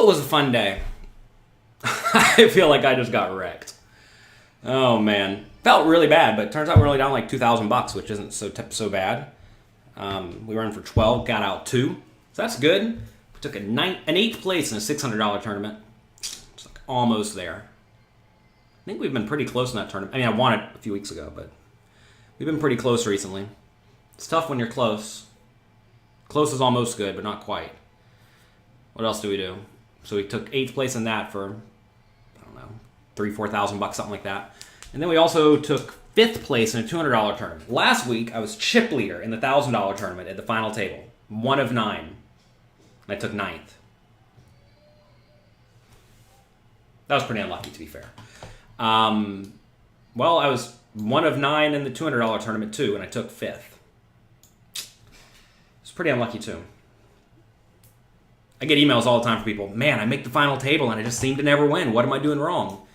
It was a fun day. I feel like I just got wrecked. Oh, man. Felt really bad, but it turns out we're only down like $2,000, which isn't so bad. We run for 12, got out 2. So that's good. We took an 8th place in a $600 tournament. It's like almost there. I think we've been pretty close in that tournament. I mean, I won it a few weeks ago, but we've been pretty close recently. It's tough when you're close. Close is almost good, but not quite. What else do we do? So we took 8th place in that for, I don't know, $3,000-$4,000, something like that. And then we also took 5th place in a $200 tournament. Last week, I was chip leader in the $1,000 tournament at the final table. 1 of 9. And I took 9th. That was pretty unlucky, to be fair. Well, I was 1 of 9 in the $200 tournament, too, and I took 5th. It's pretty unlucky, too. I get emails all the time from people. Man, I make the final table and I just seem to never win. What am I doing wrong?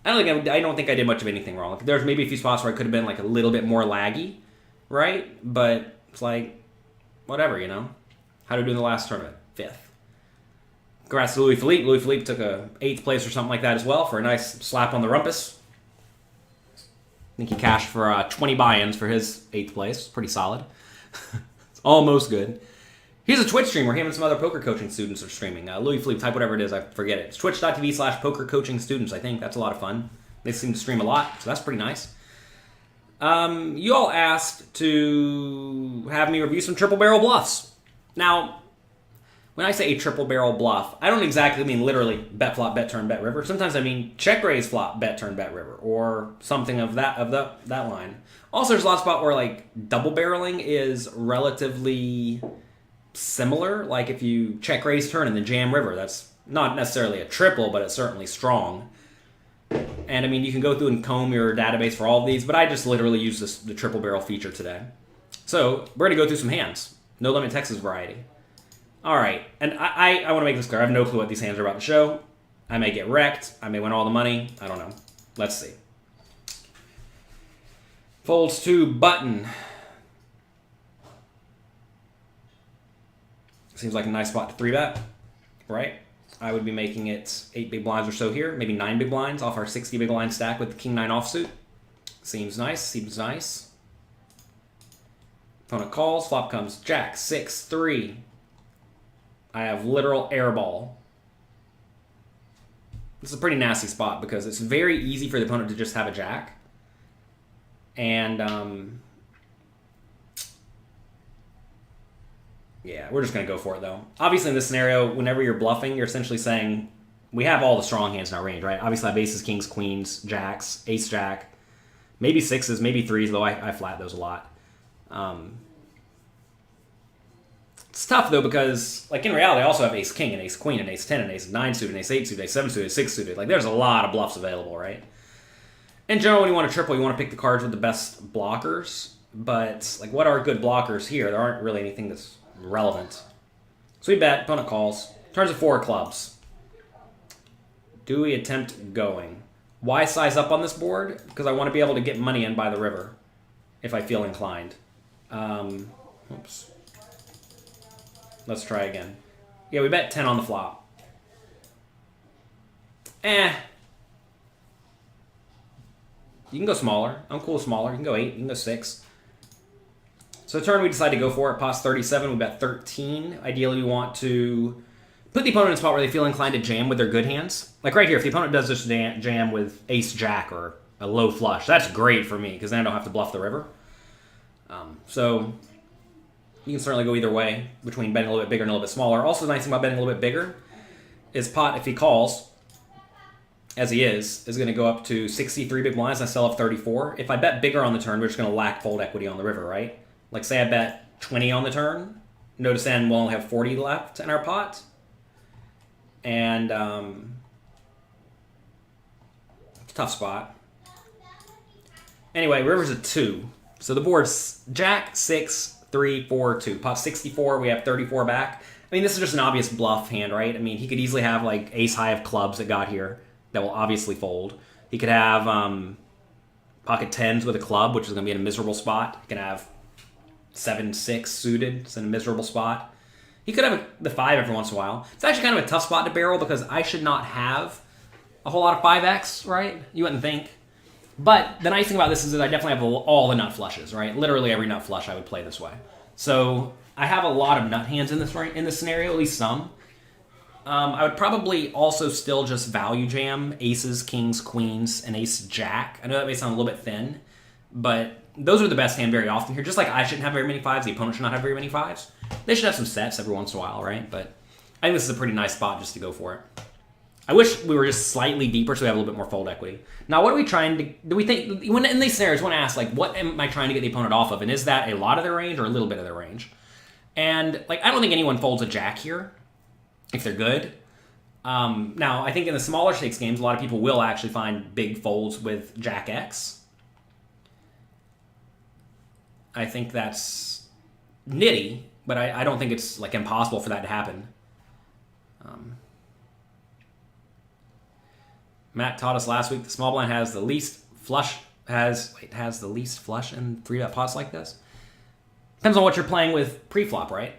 I don't think I did much of anything wrong. There's maybe a few spots where I could have been like a little bit more laggy, right? But it's like, whatever, you know? How did I do in the last tournament? 5th. Congrats to Louis Philippe. Louis Philippe took a 8th place or something like that as well for a nice slap on the rumpus. I think he cashed for 20 buy-ins for his 8th place. Pretty solid. It's almost good. Here's a Twitch stream where him and some other poker coaching students are streaming. Louis Philippe, type whatever it is, I forget it. It's twitch.tv/poker coaching students, I think. That's a lot of fun. They seem to stream a lot, so that's pretty nice. You all asked to have me review some triple barrel bluffs. Now, when I say a triple barrel bluff, I don't exactly mean literally bet flop, bet turn, bet river. Sometimes I mean check raise flop, bet turn, bet river, or something of that line. Also, there's a lot of spot where like double barreling is relatively similar. Like if you check raise turn and then jam river, that's not necessarily a triple, but it's certainly strong. And I mean, you can go through and comb your database for all of these, but I just literally use the triple barrel feature today. So we're going to go through some hands. No Limit Texas variety. All right, and I want to make this clear. I have no clue what these hands are about to show. I may get wrecked. I may win all the money. I don't know. Let's see. Folds to button. Seems like a nice spot to 3-bet, right? I would be making it 8 big blinds or so here, maybe 9 big blinds off our 60 big blind stack with the King-9 offsuit. Seems nice, seems nice. Opponent calls, flop comes Jack, 6-3. I have literal airball. This is a pretty nasty spot because it's very easy for the opponent to just have a Jack. And, yeah, we're just going to go for it, though. Obviously, in this scenario, whenever you're bluffing, you're essentially saying, we have all the strong hands in our range, right? Obviously, I have aces, kings, queens, jacks, ace-jack, maybe 6s, maybe 3s, though I flat those a lot. It's tough, though, because, like, in reality, I also have ace-king and ace-queen and ace-10 and ace-9 suited and ace-8 suited, ace-7 suited, ace-6 suited. Like, there's a lot of bluffs available, right? In general, when you want to triple, you want to pick the cards with the best blockers. But, like, what are good blockers here? There aren't really anything that's relevant. So we bet, opponent calls. Turns of 4 clubs. Do we attempt going? Why size up on this board? Because I want to be able to get money in by the river if I feel inclined. Oops. Let's try again. Yeah, we bet 10 on the flop. You can go smaller. I'm cool with smaller. You can go 8. You can go 6. So the turn we decide to go for it. Pot's 37. We bet 13. Ideally, we want to put the opponent in a spot where they feel inclined to jam with their good hands. Like right here, if the opponent does this jam with ace-jack or a low flush, that's great for me because then I don't have to bluff the river. So you can certainly go either way between betting a little bit bigger and a little bit smaller. Also, the nice thing about betting a little bit bigger is pot, if he calls, as he is going to go up to 63 big blinds, and I still have 34. If I bet bigger on the turn, we're just going to lack fold equity on the river, right? Like, say I bet 20 on the turn. Notice then we'll only have 40 left in our pot. And, it's a tough spot. Anyway, river's a 2. So the board's Jack, 6, 3, 4, 2. Pot 64, we have 34 back. I mean, this is just an obvious bluff hand, right? I mean, he could easily have, like, ace-high of clubs that got here that will obviously fold. He could have pocket 10s with a club, which is going to be in a miserable spot. He can have 7-6 suited. It's in a miserable spot. He could have the 5 every once in a while. It's actually kind of a tough spot to barrel because I should not have a whole lot of 5X, right? You wouldn't think. But the nice thing about this is that I definitely have all the nut flushes, right? Literally every nut flush I would play this way. So I have a lot of nut hands in this scenario, at least some. I would probably also still just value jam aces, kings, queens, and ace-jack. I know that may sound a little bit thin, but those are the best hand very often here. Just like I shouldn't have very many 5s, the opponent should not have very many 5s. They should have some sets every once in a while, right? But I think this is a pretty nice spot just to go for it. I wish we were just slightly deeper so we have a little bit more fold equity. Now, what are we trying to... Do we think... When in these scenarios, I want to ask, like, what am I trying to get the opponent off of? And is that a lot of their range or a little bit of their range? And, like, I don't think anyone folds a jack here if they're good. Now, I think in the smaller stakes games, a lot of people will actually find big folds with Jack X. I think that's nitty, but I don't think it's like impossible for that to happen. Matt taught us last week the small blind has the least flush has the least flush in 3-bet pots like this. Depends on what you're playing with pre-flop, right?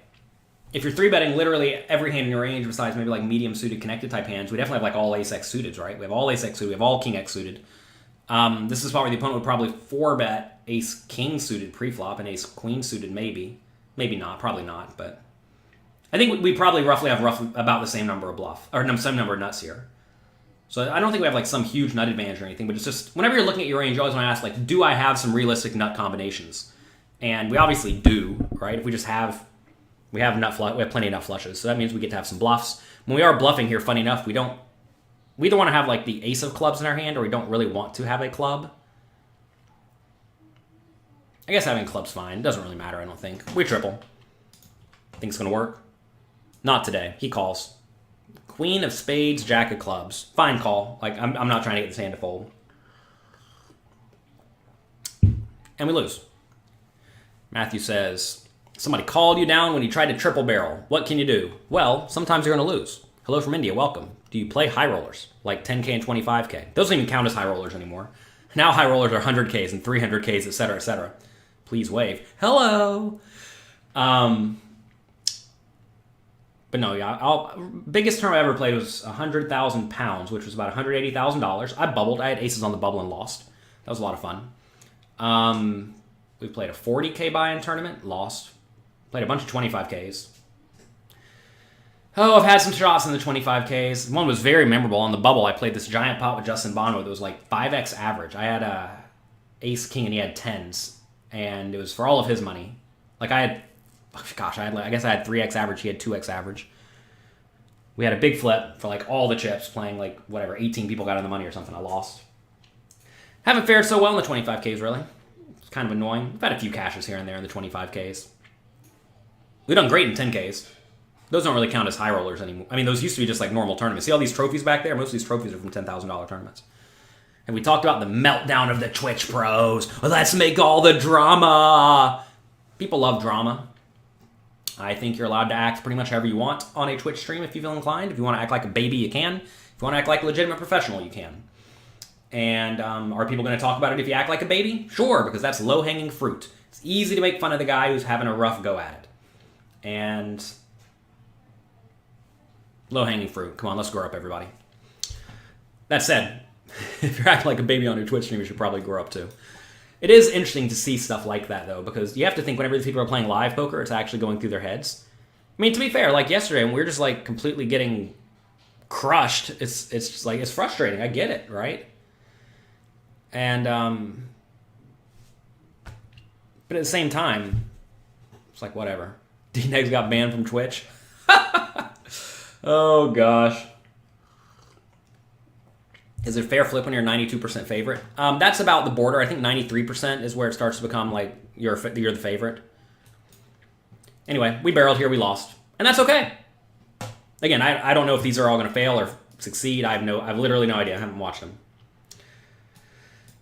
If you're 3-betting literally every hand in your range besides maybe like medium suited connected type hands, we definitely have like all ace X suited, right? We have all ace X suited, we have all king X suited. This is a spot where the opponent would probably 4-bet ace king suited pre-flop and ace queen suited maybe. Maybe not, probably not, but I think we probably roughly have about the same number of bluff, or some number of nuts here. So I don't think we have like some huge nut advantage or anything, but it's just whenever you're looking at your range, you always want to ask like, do I have some realistic nut combinations? And we obviously do, right? If we just have we have plenty of nut flushes, so that means we get to have some bluffs. When we are bluffing here, funny enough, we either want to have like the ace of clubs in our hand, or we don't really want to have a club. I guess having club's fine. It doesn't really matter, I don't think. We triple. Think it's gonna work? Not today. He calls. Queen of spades, jack of clubs. Fine call. Like I'm not trying to get this hand to fold. And we lose. Matthew says, somebody called you down when you tried to triple barrel. What can you do? Well, sometimes you're going to lose. Hello from India, welcome. Do you play high rollers, like 10K and 25K? Those don't even count as high rollers anymore. Now high rollers are 100Ks and 300Ks, etc., etc. Please wave. Hello! But no, yeah, biggest term I ever played was 100,000 pounds, which was about $180,000. I bubbled. I had aces on the bubble and lost. That was a lot of fun. We played a 40K buy-in tournament, lost. Played a bunch of 25Ks. Oh, I've had some shots in the 25Ks. One was very memorable. On the bubble, I played this giant pot with Justin Bonwood that was like 5x average. I had a ace king and he had 10s, and it was for all of his money. Like I guess I had 3x average, he had 2x average. We had a big flip for like all the chips, playing like whatever, 18 people got on the money or something. I lost. Haven't fared so well in the 25Ks, really. It's kind of annoying. We've had a few cashes here and there in the 25Ks. We've done great in 10Ks. Those don't really count as high rollers anymore. I mean, those used to be just like normal tournaments. See all these trophies back there? Most of these trophies are from $10,000 tournaments. And we talked about the meltdown of the Twitch pros. Well, let's make all the drama. People love drama. I think you're allowed to act pretty much however you want on a Twitch stream if you feel inclined. If you want to act like a baby, you can. If you want to act like a legitimate professional, you can. And are people going to talk about it if you act like a baby? Sure, because that's low-hanging fruit. It's easy to make fun of the guy who's having a rough go at it. And low-hanging fruit. Come on, let's grow up, everybody. That said, if you're acting like a baby on your Twitch stream, you should probably grow up too. It is interesting to see stuff like that, though, because you have to think whenever these people are playing live poker, it's actually going through their heads. I mean, to be fair, like yesterday, when we were just like completely getting crushed, it's just like, it's frustrating. I get it, right? And, but at the same time, it's like, whatever. D-Negs got banned from Twitch. Oh, gosh. Is it fair flip when you're 92% favorite? That's about the border. I think 93% is where it starts to become like you're the favorite. Anyway, we barreled here. We lost. And that's okay. Again, I don't know if these are all going to fail or succeed. I've literally no idea. I haven't watched them.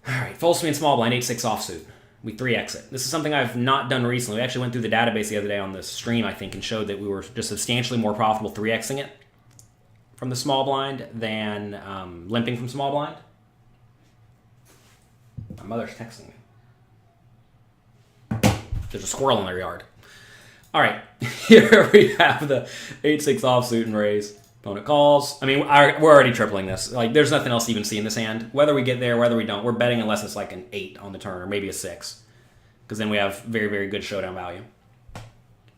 All right, folds to me in small blind, 8-6 offsuit. We 3x it. This is something I've not done recently. We actually went through the database the other day on the stream, I think, and showed that we were just substantially more profitable 3xing it from the small blind than limping from small blind. My mother's texting me. There's a squirrel in their yard. All right, here we have the 8-6 offsuit and raise. Opponent calls. I mean, we're already tripling this. Like, there's nothing else to even see in this hand. Whether we get there, whether we don't, we're betting unless it's like an 8 on the turn or maybe a 6. Because then we have very, very good showdown value.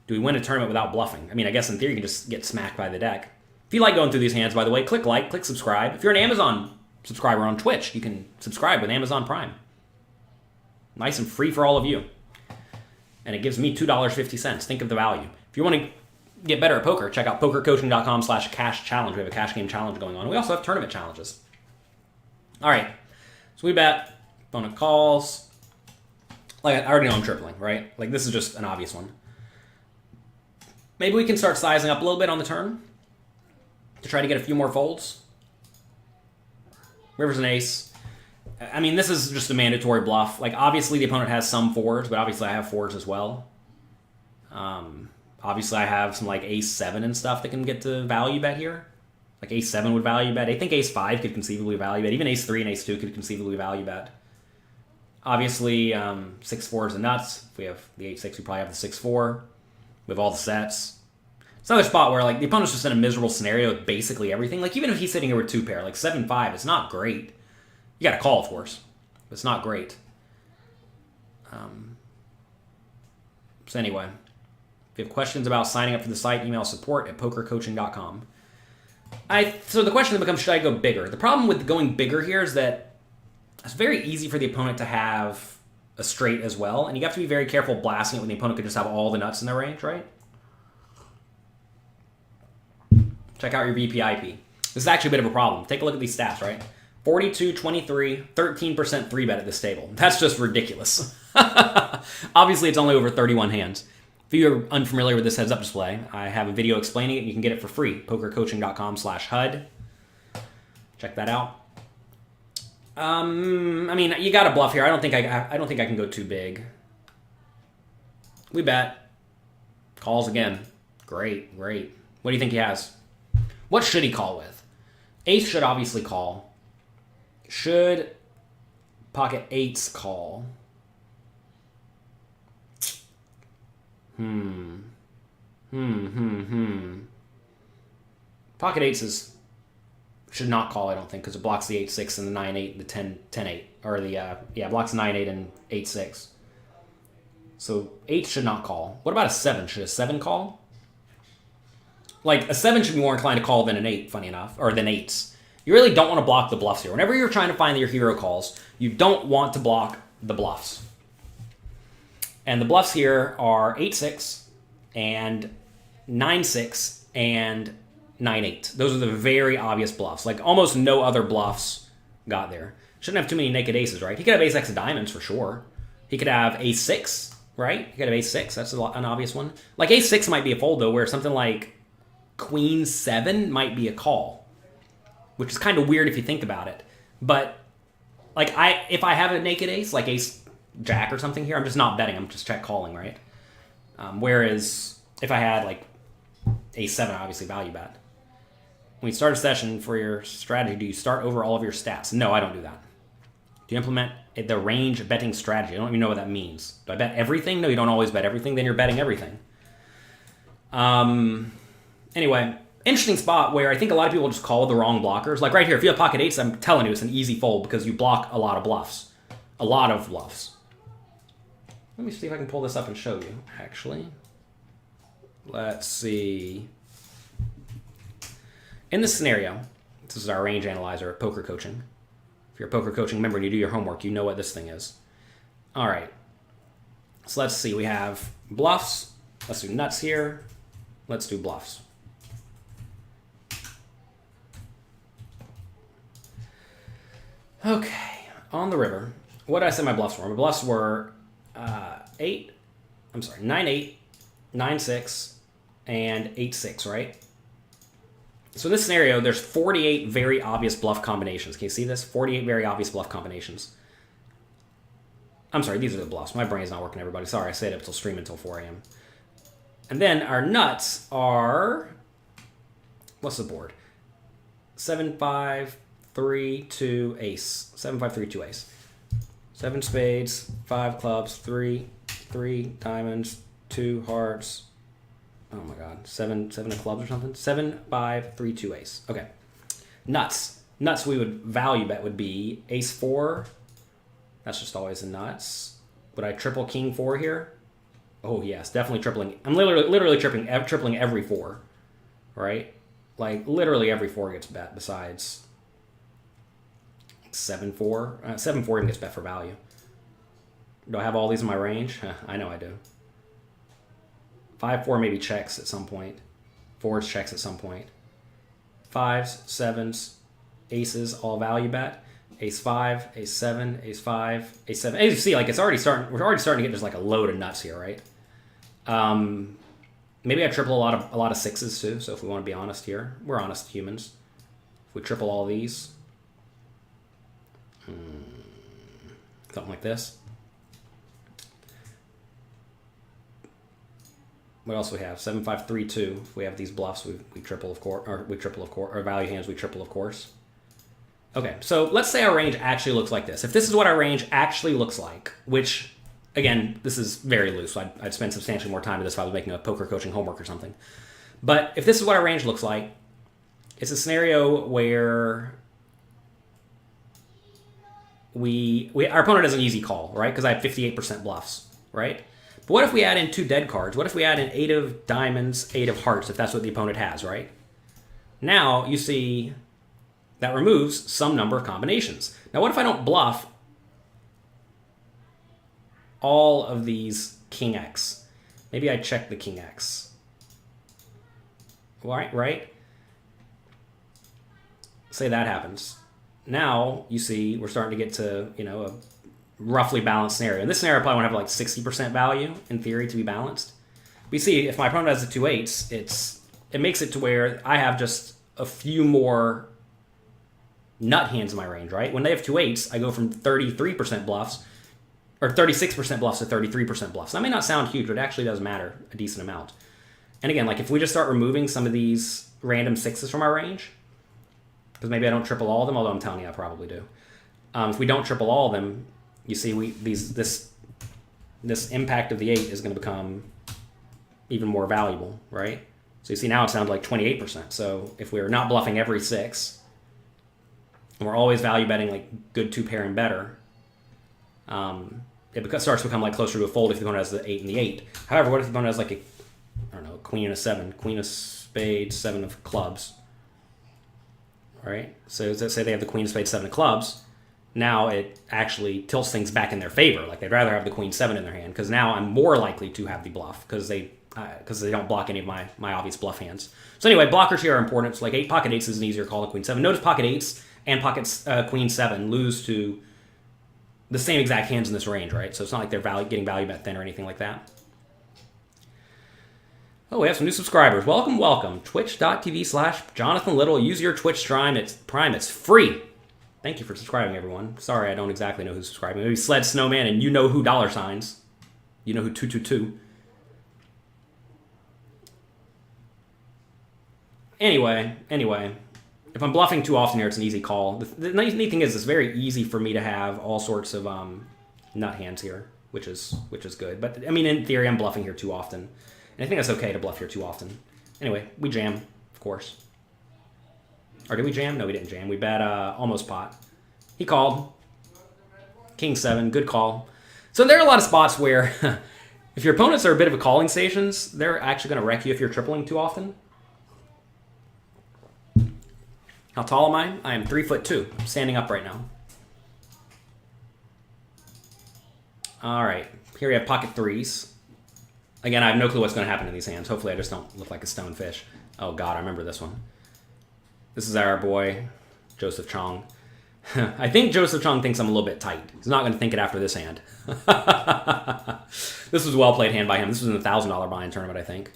Do we win a tournament without bluffing? I mean, I guess in theory you can just get smacked by the deck. If you like going through these hands, by the way, click like, click subscribe. If you're an Amazon subscriber on Twitch, you can subscribe with Amazon Prime. Nice and free for all of you. And it gives me $2.50. Think of the value. If you want to get better at poker, check out pokercoaching.com/cash challenge. We have a cash game challenge going on. We also have tournament challenges. All right. So we bet. Opponent calls. Like, I already know I'm tripling, right? Like, this is just an obvious one. Maybe we can start sizing up a little bit on the turn to try to get a few more folds. River's an ace. I mean, this is just a mandatory bluff. Like, obviously the opponent has some fours, but obviously I have fours as well. Obviously I have some, like, ace-7 and stuff that can get to value bet here. Like, ace-7 would value bet. I think ace-5 could conceivably value bet. Even ace-3 and ace-2 could conceivably value bet. Obviously, 6-4 is a nuts. If we have the 8-6, we probably have the 6-4. We have all the sets. It's another spot where, like, the opponent's just in a miserable scenario with basically everything. Like, even if he's sitting here with 2 pair, like 7-5, it's not great. You got to call, of course. But it's not great. So anyway, if you have questions about signing up for the site, email support@pokercoaching.com. So the question then becomes, should I go bigger? The problem with going bigger here is that it's very easy for the opponent to have a straight as well, and you have to be very careful blasting it when the opponent could just have all the nuts in their range, right? Check out your VPIP. This is actually a bit of a problem. Take a look at these stats, right? 42, 23, 13% 3-bet at this table. That's just ridiculous. Obviously, it's only over 31 hands. If you're unfamiliar with this heads-up display, I have a video explaining it, and you can get it for free. pokercoaching.com/HUD. Check that out. I mean, you got to bluff here. I don't think I can go too big. We bet. Calls again. Great, great. What do you think he has? What should he call with? Ace should obviously call. Should pocket 8s call? Pocket 8s should not call, I don't think, because it blocks the 8-6 and the 9-8 and the 10-8. Or the, blocks 9-8 and 8-6. So 8 should not call. What about a 7? Should a 7 call? Like, a 7 should be more inclined to call than an 8, funny enough, or than 8s. You really don't want to block the bluffs here. Whenever you're trying to find your hero calls, you don't want to block the bluffs. And the bluffs here are 8-6 and 9-6 and 9-8. Those are the very obvious bluffs. Like, almost no other bluffs got there. Shouldn't have too many naked aces, right? He could have ace-x of diamonds for sure. He could have ace-6, right? He could have ace-6. That's an obvious one. Like, ace-6 might be a fold, though, where something like queen-7 might be a call, which is kind of weird if you think about it. But, like, if I have a naked ace, like ace-jack or something here, I'm just not betting. I'm just check calling, right? Whereas if I had, like, ace-7, obviously value bet. When you start a session for your strategy, do you start over all of your stats? No, I don't do that. Do you implement the range betting strategy? I don't even know what that means. Do I bet everything? No, you don't always bet everything. Then you're betting everything. Anyway, interesting spot where I think a lot of people just call the wrong blockers. Like right here, if you have pocket 8s, I'm telling you it's an easy fold because you block a lot of bluffs. A lot of bluffs. Let me see if I can pull this up and show you, actually. Let's see. In this scenario, this is our range analyzer at Poker Coaching. If you're a Poker Coaching member and you do your homework, you know what this thing is. All right. So let's see. We have bluffs. Let's do nuts here. Let's do bluffs. Okay. On the river, what did I say my bluffs were? My bluffs were 9-8, 9-6, and 8-6, right? So in this scenario, there's 48 very obvious bluff combinations. Can you see this? 48 very obvious bluff combinations. I'm sorry, these are the bluffs. My brain's not working, everybody. Sorry, I stayed up till stream until 4 a.m. And then our nuts are, what's the board? 7-5, 3-2, ace. 7-5, 3-2, ace. 7 spades, 5 clubs, 3 diamonds, 2 hearts, Oh my god, seven of clubs or something. 7, 5, 3, 2 ace. Okay, nuts. Nuts we would value bet would be ace 4. That's just always a nuts. Would I triple king 4 here? Oh yes, definitely tripling. I'm literally tripling every 4, right? Like literally every 4 gets bet besides 7-4. 7-4 even gets bet for value. Do I have all these in my range? I know I do. 5-4 maybe checks at some point. 4s checks at some point. 5s, 7s, aces all value bet. Ace 5, ace 7, ace 5, ace 7. As you see, like it's already starting. We're already starting to get just like a load of nuts here, right? Maybe I triple a lot of 6s too. So if we want to be honest here, we're honest humans. If we triple all these, something like this. What else we have? 7, 5, 3, 2. If we have these bluffs, we triple of course, or we triple of course, or value hands we triple of course. Okay, so let's say our range actually looks like this. If this is what our range actually looks like, which, again, this is very loose, so I'd spend substantially more time with this if I was making a poker coaching homework or something. But if this is what our range looks like, it's a scenario where our opponent has an easy call, right? Because I have 58% bluffs, right? But what if we add in 2 dead cards? What if we add in 8 of diamonds, 8 of hearts, if that's what the opponent has, right? Now, you see that removes some number of combinations. Now, what if I don't bluff all of these king X? Maybe I check the king X. Right? Say that happens. Now, you see, we're starting to get to, a roughly balanced scenario. In this scenario, I probably want to have like 60% value, in theory, to be balanced. But you see, if my opponent has the 2 8s, it makes it to where I have just a few more nut hands in my range, right? When they have 2 8s, I go from 33% bluffs, or 36% bluffs to 33% bluffs. That may not sound huge, but it actually does matter a decent amount. And again, like if we just start removing some of these random 6s from our range, because maybe I don't triple all of them, although I'm telling you I probably do. If we don't triple all of them, you see this impact of the 8 is going to become even more valuable, right? So you see now it sounds like 28%. So if we're not bluffing every 6, and we're always value betting like good 2-pair and better, it starts to become like closer to a fold if the opponent has the 8 and the 8. However, what if the opponent has like a queen and a 7, queen of spades, 7 of clubs, right? So let's say they have the queen of spades, 7 of clubs. Now it actually tilts things back in their favor. Like they'd rather have the queen 7 in their hand because now I'm more likely to have the bluff because they don't block any of my obvious bluff hands. So anyway, blockers here are important. So like pocket 8s is an easier call than queen 7. Notice pocket 8s and pocket queen 7 lose to the same exact hands in this range, right? So it's not like they're getting value bet thin or anything like that. Oh, we have some new subscribers. Welcome. Twitch.tv/Jonathan Little. Use your Twitch Prime. It's free. Thank you for subscribing, everyone. Sorry, I don't exactly know who's subscribing. Maybe Sled Snowman and you know who $signs. You know who 222. Anyway. If I'm bluffing too often here, it's an easy call. The neat thing is it's very easy for me to have all sorts of nut hands here, which is good. But, I mean, in theory, I'm bluffing here too often. And I think that's okay to bluff here too often. Anyway, we jam, of course. Or did we jam? No, we didn't jam. We bet almost pot. He called. King 7, good call. So there are a lot of spots where if your opponents are a bit of a calling stations, they're actually going to wreck you if you're tripling too often. How tall am I? I am 3'2". I'm standing up right now. All right. Here we have pocket 3s. Again, I have no clue what's going to happen in these hands. Hopefully I just don't look like a stonefish. Oh, God, I remember this one. This is our boy, Joseph Chong. I think Joseph Chong thinks I'm a little bit tight. He's not going to think it after this hand. This was a well-played hand by him. This was in the $1,000 buy-in tournament, I think.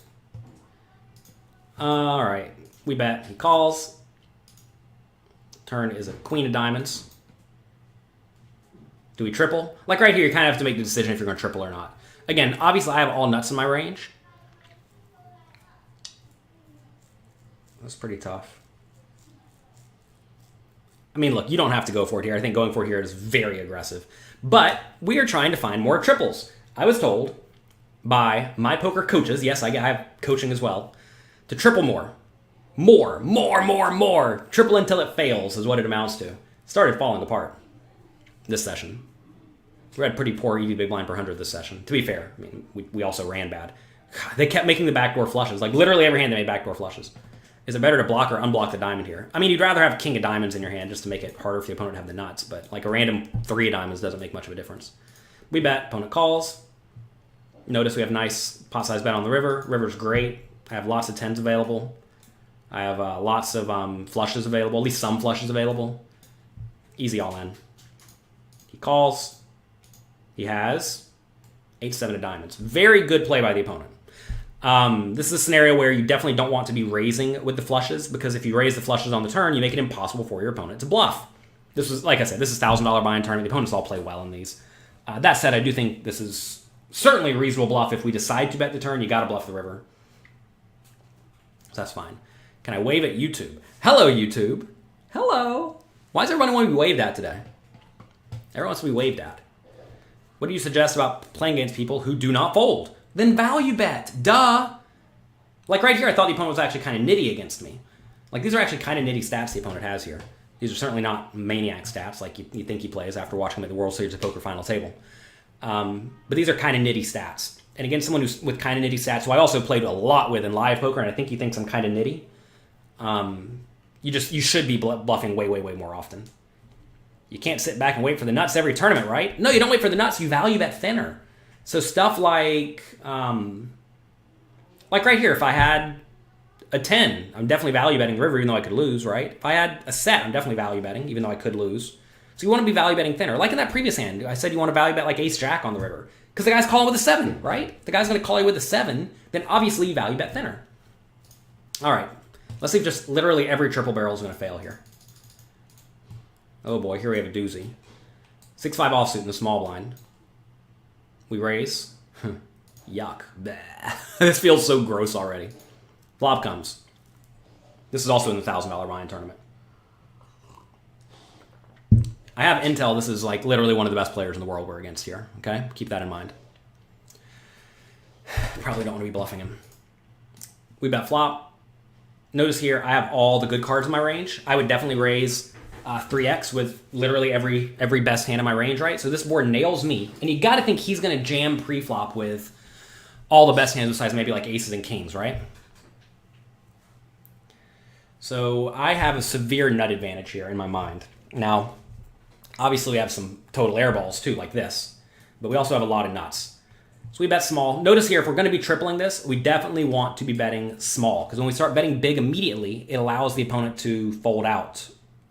All right. We bet. He calls. Turn is a queen of diamonds. Do we triple? Like right here, you kind of have to make the decision if you're going to triple or not. Again, obviously I have all nuts in my range. That's pretty tough. I mean, look, you don't have to go for it here. I think going for it here is very aggressive. But we are trying to find more triples. I was told by my poker coaches, yes, I have coaching as well, to triple more. More. Triple until it fails is what it amounts to. Started falling apart this session. We had pretty poor EV big blind per 100 this session. To be fair, I mean, we also ran bad. God, they kept making the backdoor flushes. Like, literally every hand they made backdoor flushes. Is it better to block or unblock the diamond here? I mean, you'd rather have king of diamonds in your hand just to make it harder for the opponent to have the nuts, but like a random 3 of diamonds doesn't make much of a difference. We bet, opponent calls. Notice we have nice pot size bet on the river. River's great. I have lots of 10s available. I have lots of flushes available, at least some flushes available. Easy all in. He calls. He has 8-7 of diamonds. Very good play by the opponent. This is a scenario where you definitely don't want to be raising with the flushes, because if you raise the flushes on the turn, you make it impossible for your opponent to bluff. This was, like I said, this is $1,000 buy-in tournament. The opponents all play well in these. That said, I do think this is certainly a reasonable bluff. If we decide to bet the turn, you got to bluff the river. So that's fine. Can I wave at YouTube? Hello, YouTube. Hello. Why does everybody want to be waved at today? Everyone wants to be waved at. What do you suggest about playing against people who do not fold? Then value bet. Duh. Like right here, I thought the opponent was actually kind of nitty against me. Like these are actually kind of nitty stats the opponent has here. These are certainly not maniac stats like you think he plays after watching him at the World Series of Poker final table. But these are kind of nitty stats. And again, someone who's with kind of nitty stats, who I also played a lot with in live poker, and I think he thinks I'm kind of nitty. You should be bluffing way more often. You can't sit back and wait for the nuts every tournament, right? No, you don't wait for the nuts. You value bet thinner. So stuff like right here, if I had a 10, I'm definitely value betting river, even though I could lose, right? If I had a set, I'm definitely value betting, even though I could lose. So you want to be value betting thinner. Like in that previous hand, I said you want to value bet like ace jack on the river, because the guy's calling with a 7, right? If the guy's going to call you with a 7, then obviously you value bet thinner. All right, let's see if just literally every triple barrel is going to fail here. Oh boy, here we have a doozy. 6-5 offsuit in the small blind. We raise. Yuck. This feels so gross already. Flop comes. This is also in the $1,000 buy-in tournament. I have intel. This is like literally one of the best players in the world we're against here. Okay? Keep that in mind. Probably don't want to be bluffing him. We bet flop. Notice here, I have all the good cards in my range. I would definitely raise 3x with literally every best hand in my range, right? So this board nails me. And you got to think he's going to jam pre-flop with all the best hands besides maybe like aces and kings, right? So I have a severe nut advantage here in my mind. Now, obviously we have some total air balls too, like this. But we also have a lot of nuts. So we bet small. Notice here, if we're going to be tripling this, we definitely want to be betting small. Because when we start betting big immediately, it allows the opponent to fold out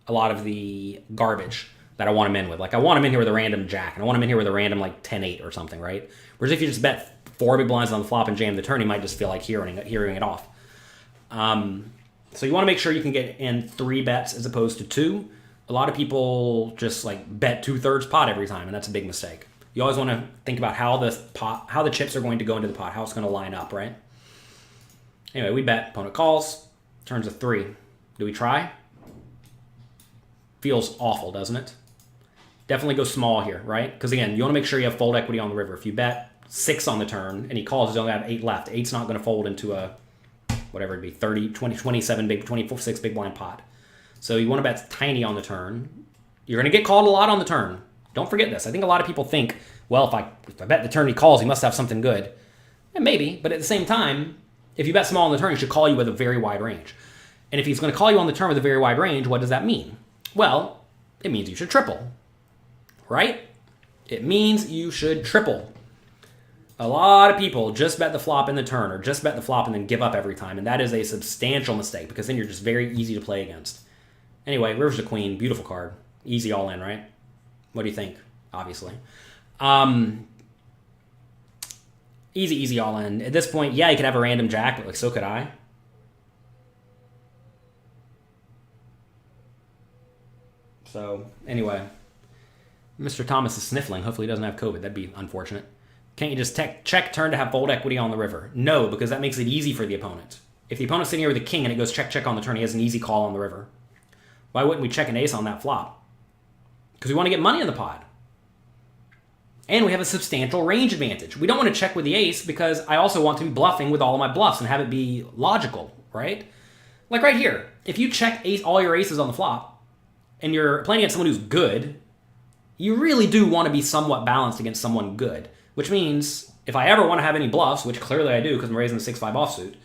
a lot of the garbage that I want him in with. Like I want him in here with a random jack, and I want him in here with a random like 10-8 or something, right? Whereas if you just bet 4 big blinds on the flop and jam the turn, he might just feel like hearing it off. So you want to make sure you can get in 3 bets as opposed to 2. A lot of people just like bet 2/3 pot every time, and that's a big mistake. You always want to think about how the chips are going to go into the pot, how it's going to line up, right? Anyway, we bet. Opponent calls. Turns a 3. Do we try? Feels awful, doesn't it? Definitely go small here, right? Because again, you want to make sure you have fold equity on the river. If you bet 6 on the turn and he calls, you only have 8 left. 8's not going to fold into a, whatever it'd be, 30, 20, 27, 26 big blind pot. So you want to bet tiny on the turn. You're going to get called a lot on the turn. Don't forget this. I think a lot of people think, well, if I bet the turn he calls, he must have something good. And maybe, but at the same time, if you bet small on the turn, he should call you with a very wide range. And if he's going to call you on the turn with a very wide range, what does that mean? Well, it means you should triple, right? It means you should triple. A lot of people just bet the flop in the turn or just bet the flop and then give up every time. And that is a substantial mistake because then you're just very easy to play against. Anyway, river's the queen. Beautiful card. Easy all in, right? What do you think? Obviously. Easy all in. At this point, yeah, you could have a random jack, but like so could I. So, anyway. Mr. Thomas is sniffling. Hopefully he doesn't have COVID. That'd be unfortunate. Can't you just check turn to have fold equity on the river? No, because that makes it easy for the opponent. If the opponent's sitting here with a king and it goes check on the turn, he has an easy call on the river. Why wouldn't we check an ace on that flop? Because we want to get money in the pot. And we have a substantial range advantage. We don't want to check with the ace because I also want to be bluffing with all of my bluffs and have it be logical, right? Like right here, if you check all your aces on the flop and you're playing against someone who's good, you really do want to be somewhat balanced against someone good, which means if I ever want to have any bluffs, which clearly I do because I'm raising the 6-5 offsuit,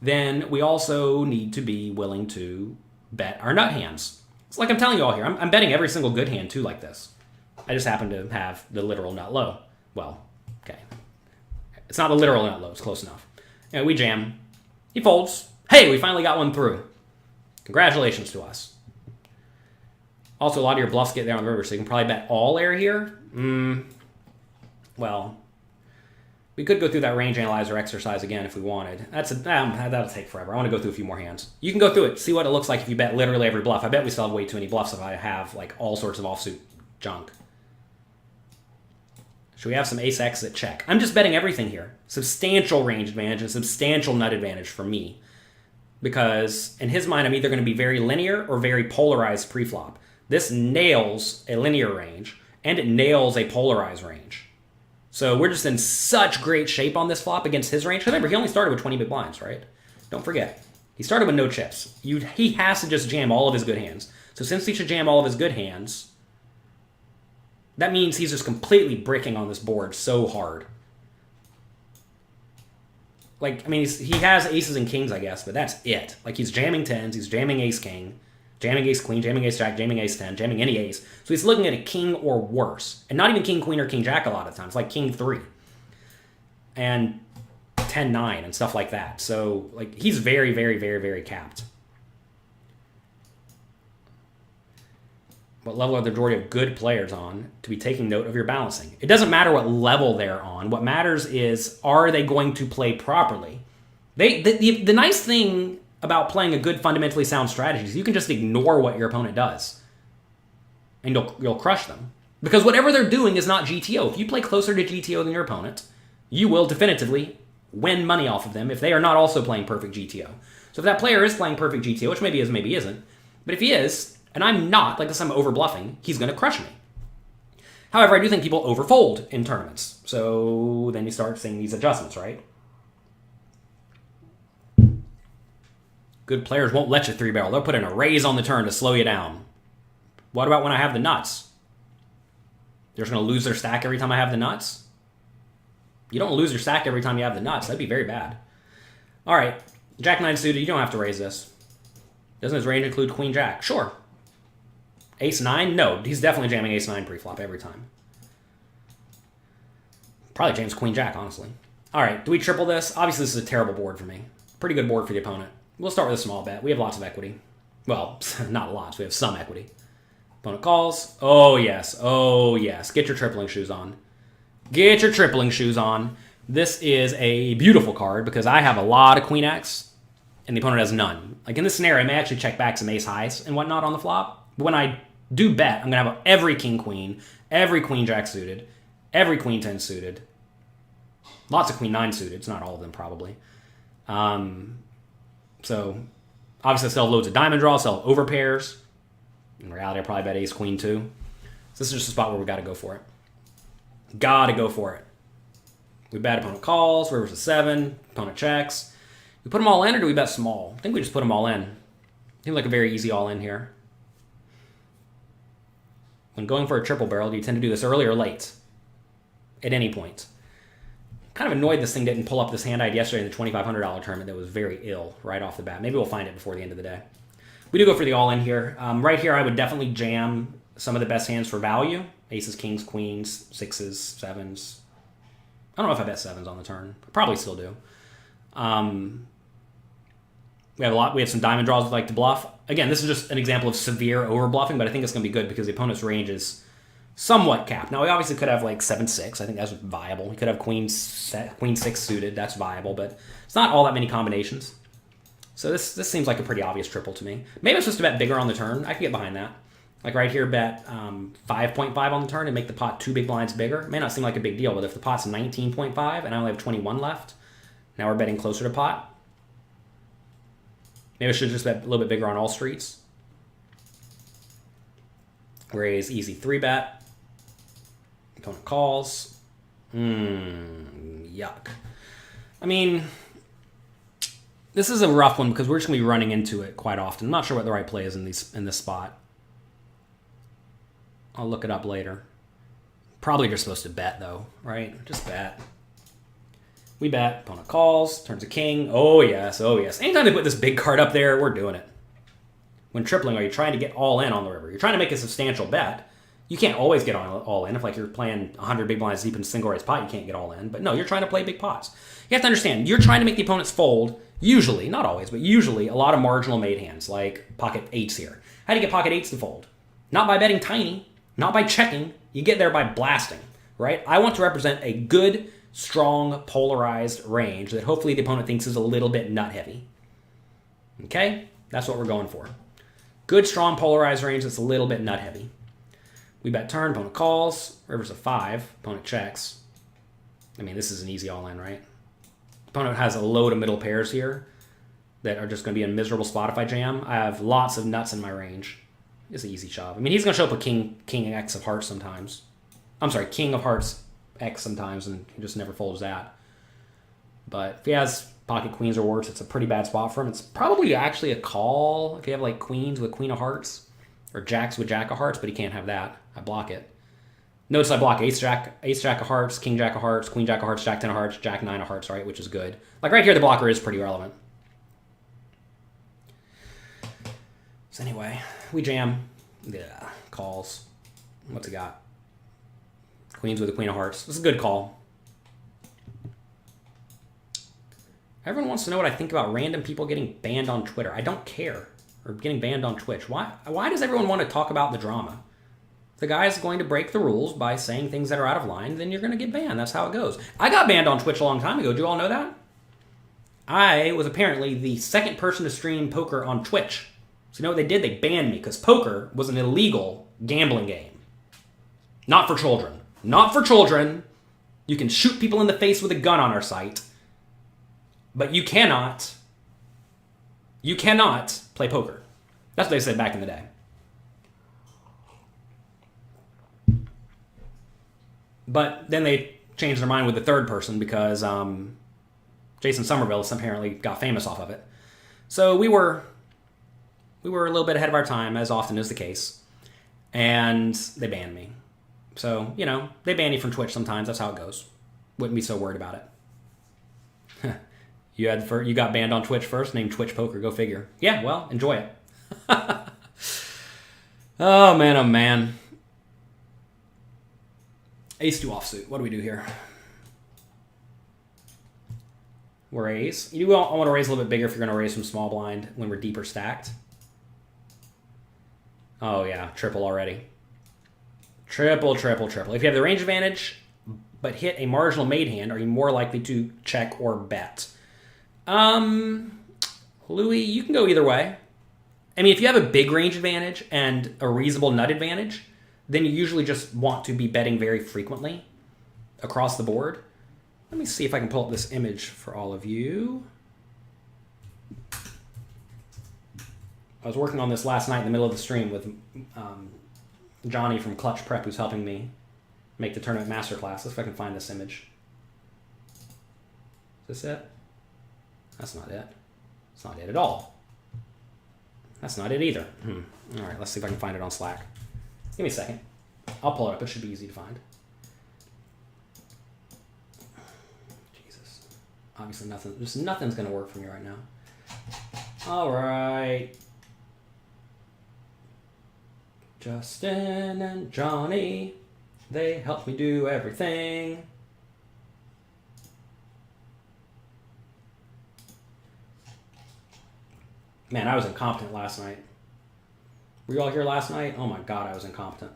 then we also need to be willing to bet our nut hands. It's like I'm telling you all here, I'm betting every single good hand too like this. I just happen to have the literal nut low. Well, okay. It's not the literal nut low. It's close enough. Anyway, we jam. He folds. Hey, we finally got one through. Congratulations to us. Also, a lot of your bluffs get there on the river, so you can probably bet all air here. Well, we could go through that range analyzer exercise again if we wanted. That'll take forever. I want to go through a few more hands. You can go through it, see what it looks like if you bet literally every bluff. I bet we still have way too many bluffs if I have like all sorts of offsuit junk. Should we have some ace X at check? I'm just betting everything here. Substantial range advantage and substantial nut advantage for me. Because in his mind, I'm either going to be very linear or very polarized pre-flop. This nails a linear range, and it nails a polarized range. So we're just in such great shape on this flop against his range. Remember, he only started with 20 big blinds, right? Don't forget. He started with no chips. He has to just jam all of his good hands. So since he should jam all of his good hands, that means he's just completely bricking on this board so hard. Like, I mean, he has aces and kings, I guess, but that's it. Like, he's jamming tens, he's jamming ace-king, jamming ace-queen, jamming ace-jack, jamming ace-10, jamming any ace. So he's looking at a king or worse. And not even king-queen or king-jack a lot of times, like king-3. And 10-9 and stuff like that. So, like, he's very, very, very, very capped. What level are the majority of good players on to be taking note of your balancing? It doesn't matter what level they're on. What matters is, are they going to play properly? The nice thing about playing a good, fundamentally sound strategy is you can just ignore what your opponent does. And you'll crush them. Because whatever they're doing is not GTO. If you play closer to GTO than your opponent, you will definitively win money off of them if they are not also playing perfect GTO. So if that player is playing perfect GTO, which maybe is, maybe isn't, but if he is, and I'm not, like this I'm over bluffing, he's going to crush me. However, I do think people overfold in tournaments. So then you start seeing these adjustments, right? Good players won't let you 3-barrel. They'll put in a raise on the turn to slow you down. What about when I have the nuts? They're just going to lose their stack every time I have the nuts? You don't lose your stack every time you have the nuts. That'd be very bad. All right. Jack-9 suited. You don't have to raise this. Doesn't his range include queen-jack? Sure. Ace-9? No. He's definitely jamming ace-9 pre-flop every time. Probably jams queen-jack, honestly. All right. Do we triple this? Obviously, this is a terrible board for me. Pretty good board for the opponent. We'll start with a small bet. We have lots of equity. Well, not lots. We have some equity. Opponent calls. Oh, yes. Oh, yes. Get your tripling shoes on. Get your tripling shoes on. This is a beautiful card because I have a lot of queen X and the opponent has none. Like in this scenario, I may actually check back some ace highs and whatnot on the flop. But when I do bet, I'm going to have every king queen, every queen jack suited, every queen 10 suited, lots of queen 9 suited. It's not all of them probably. So obviously I still have loads of diamond draws, still have over pairs. In reality, I probably bet ace queen too. So this is just a spot where we got to go for it. Got to go for it. We bet, opponent calls, river's a 7, opponent checks. We put them all in or do we bet small? I think we just put them all in. Seems like a very easy all in here. When going for a triple barrel, do you tend to do this early or late? At any point. Kind of annoyed this thing didn't pull up this hand I had yesterday in the $2,500 tournament that was very ill right off the bat. Maybe we'll find it before the end of the day. We do go for the all in here. Right here, I would definitely jam some of the best hands for value. Aces, kings, queens, 6s, 7s. I don't know if I bet 7s on the turn. Probably still do. We have some diamond draws we like to bluff. Again, this is just an example of severe over bluffing, but I think it's going to be good because the opponent's range is somewhat capped. Now, we obviously could have like 7-6. I think that's viable. We could have queen 6 suited. That's viable, but it's not all that many combinations. So this seems like a pretty obvious triple to me. Maybe it's just to bet bigger on the turn. I can get behind that. Like right here, bet 5.5 on the turn and make the pot 2 big blinds bigger. It may not seem like a big deal, but if the pot's 19.5 and I only have 21 left, now we're betting closer to pot. Maybe I should just bet a little bit bigger on all streets. Raise easy 3-bet. Opponent calls. Yuck. I mean, this is a rough one because we're just going to be running into it quite often. I'm not sure what the right play is in this spot. I'll look it up later. Probably just supposed to bet, though, right? Just bet. We bet. Opponent calls. Turns a king. Oh, yes. Oh, yes. Anytime they put this big card up there, we're doing it. When tripling, are you trying to get all in on the river? You're trying to make a substantial bet. You can't always get all in. If like you're playing 100 big blinds deep in a single-raise pot, you can't get all in. But no, you're trying to play big pots. You have to understand, you're trying to make the opponents fold, usually, not always, but usually, a lot of marginal made hands, like pocket eights here. How do you get pocket eights to fold? Not by betting tiny, not by checking. You get there by blasting, right? I want to represent a good, strong, polarized range that hopefully the opponent thinks is a little bit nut-heavy. Okay? That's what we're going for. Good, strong, polarized range that's a little bit nut-heavy. We bet turn, opponent calls, river's a 5, opponent checks. I mean, this is an easy all-in, right? Opponent has a load of middle pairs here that are just going to be in a miserable spot if I jam. I have lots of nuts in my range. It's an easy shove. I mean, he's going to show up with king X of hearts sometimes. I'm sorry, king of hearts X sometimes, and he just never folds that. But if he has pocket queens or warts, it's a pretty bad spot for him. It's probably actually a call if you have like queens with queen of hearts or jacks with jack of hearts, but he can't have that. I block it. Notice I block ace jack of hearts, king jack of hearts, queen jack of hearts, jack 10 of hearts, jack 9 of hearts, right, which is good. Like right here, the blocker is pretty relevant. So anyway, we jam. Yeah, calls. What's he got? Queens with a queen of hearts. This is a good call. Everyone wants to know what I think about random people getting banned on Twitter. I don't care. Or getting banned on Twitch. Why does everyone want to talk about the drama? If the guy is going to break the rules by saying things that are out of line, then you're going to get banned. That's how it goes. I got banned on Twitch a long time ago. Do you all know that? I was apparently the second person to stream poker on Twitch. So you know what they did? They banned me because poker was an illegal gambling game. Not for children. Not for children. You can shoot people in the face with a gun on our site. But you cannot play poker. That's what they said back in the day. But then they changed their mind with the third person because Jason Somerville apparently got famous off of it. So we were a little bit ahead of our time, as often is the case. And they banned me. So, you know, they ban you from Twitch sometimes. That's how it goes. Wouldn't be so worried about it. You got banned on Twitch first, named Twitch Poker. Go figure. Yeah, well, enjoy it. Oh, man, oh, man. Ace-2 offsuit. What do we do here? We're ace. I want to raise a little bit bigger if you're going to raise from small blind when we're deeper stacked. Oh, yeah. Triple already. Triple, triple, triple. If you have the range advantage but hit a marginal made hand, are you more likely to check or bet? Louis, you can go either way. I mean, if you have a big range advantage and a reasonable nut advantage, then you usually just want to be betting very frequently across the board. Let me see if I can pull up this image for all of you. I was working on this last night in the middle of the stream with Johnny from Clutch Prep, who's helping me make the tournament masterclass. Let's see if I can find this image. Is this it? That's not it. It's not it at all. That's not it either. All right, let's see if I can find it on Slack. Give me a second. I'll pull it up. It should be easy to find. Jesus. Obviously nothing's going to work for me right now. All right. Justin and Johnny, they helped me do everything. Man, I was incompetent last night. Were you all here last night? Oh my God, I was incompetent.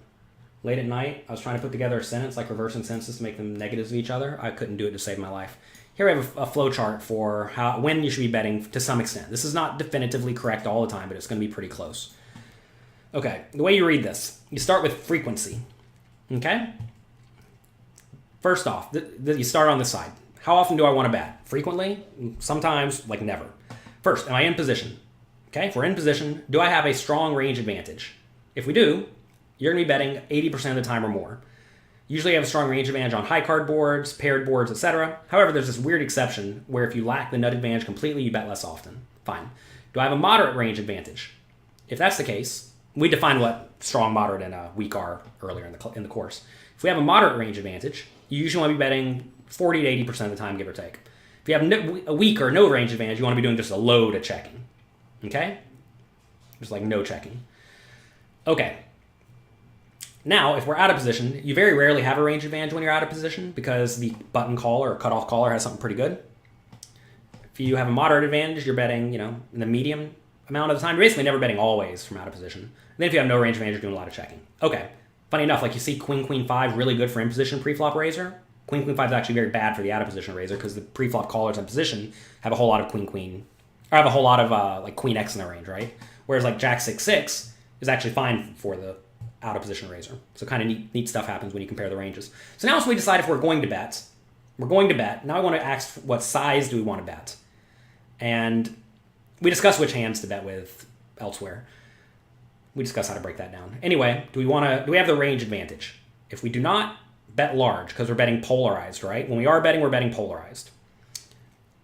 Late at night, I was trying to put together a sentence, like reversing sentences to make them negatives of each other. I couldn't do it to save my life. Here I have a flow chart for when you should be betting to some extent. This is not definitively correct all the time, but it's going to be pretty close. Okay, the way you read this, you start with frequency. Okay? First off, you start on this side. How often do I want to bet? Frequently? Sometimes, like never. First, am I in position? Okay, if we're in position, do I have a strong range advantage? If we do, you're going to be betting 80% of the time or more. Usually you have a strong range advantage on high card boards, paired boards, etc. However, there's this weird exception where if you lack the nut advantage completely, you bet less often. Fine. Do I have a moderate range advantage? If that's the case, we defined what strong, moderate, and weak are earlier in the course. If we have a moderate range advantage, you usually want to be betting 40 to 80% of the time, give or take. If you have a weak or no range advantage, you want to be doing just a low to checking. Okay? Just like no checking. Okay. Now, if we're out of position, you very rarely have a range advantage when you're out of position because the button caller or cutoff caller has something pretty good. If you have a moderate advantage, you're betting, in the medium amount of the time. You're basically never betting always from out of position. And then if you have no range advantage, you're doing a lot of checking. Okay. Funny enough, like you see Queen, Queen 5 really good for in-position pre-flop raiser. Queen, Queen 5 is actually very bad for the out-of-position raiser because the pre-flop callers in position have a whole lot of Queen, Queen, or have a whole lot of like Queen X in their range, right? Whereas like Jack 6, 6 is actually fine for the out-of-position raiser. So kind of neat stuff happens when you compare the ranges. So now we decide if we're going to bet. We're going to bet. Now I want to ask what size do we want to bet? And we discuss which hands to bet with elsewhere. We discuss how to break that down. Anyway, do we have the range advantage? If we do not, bet large because we're betting polarized, right? When we are betting, we're betting polarized.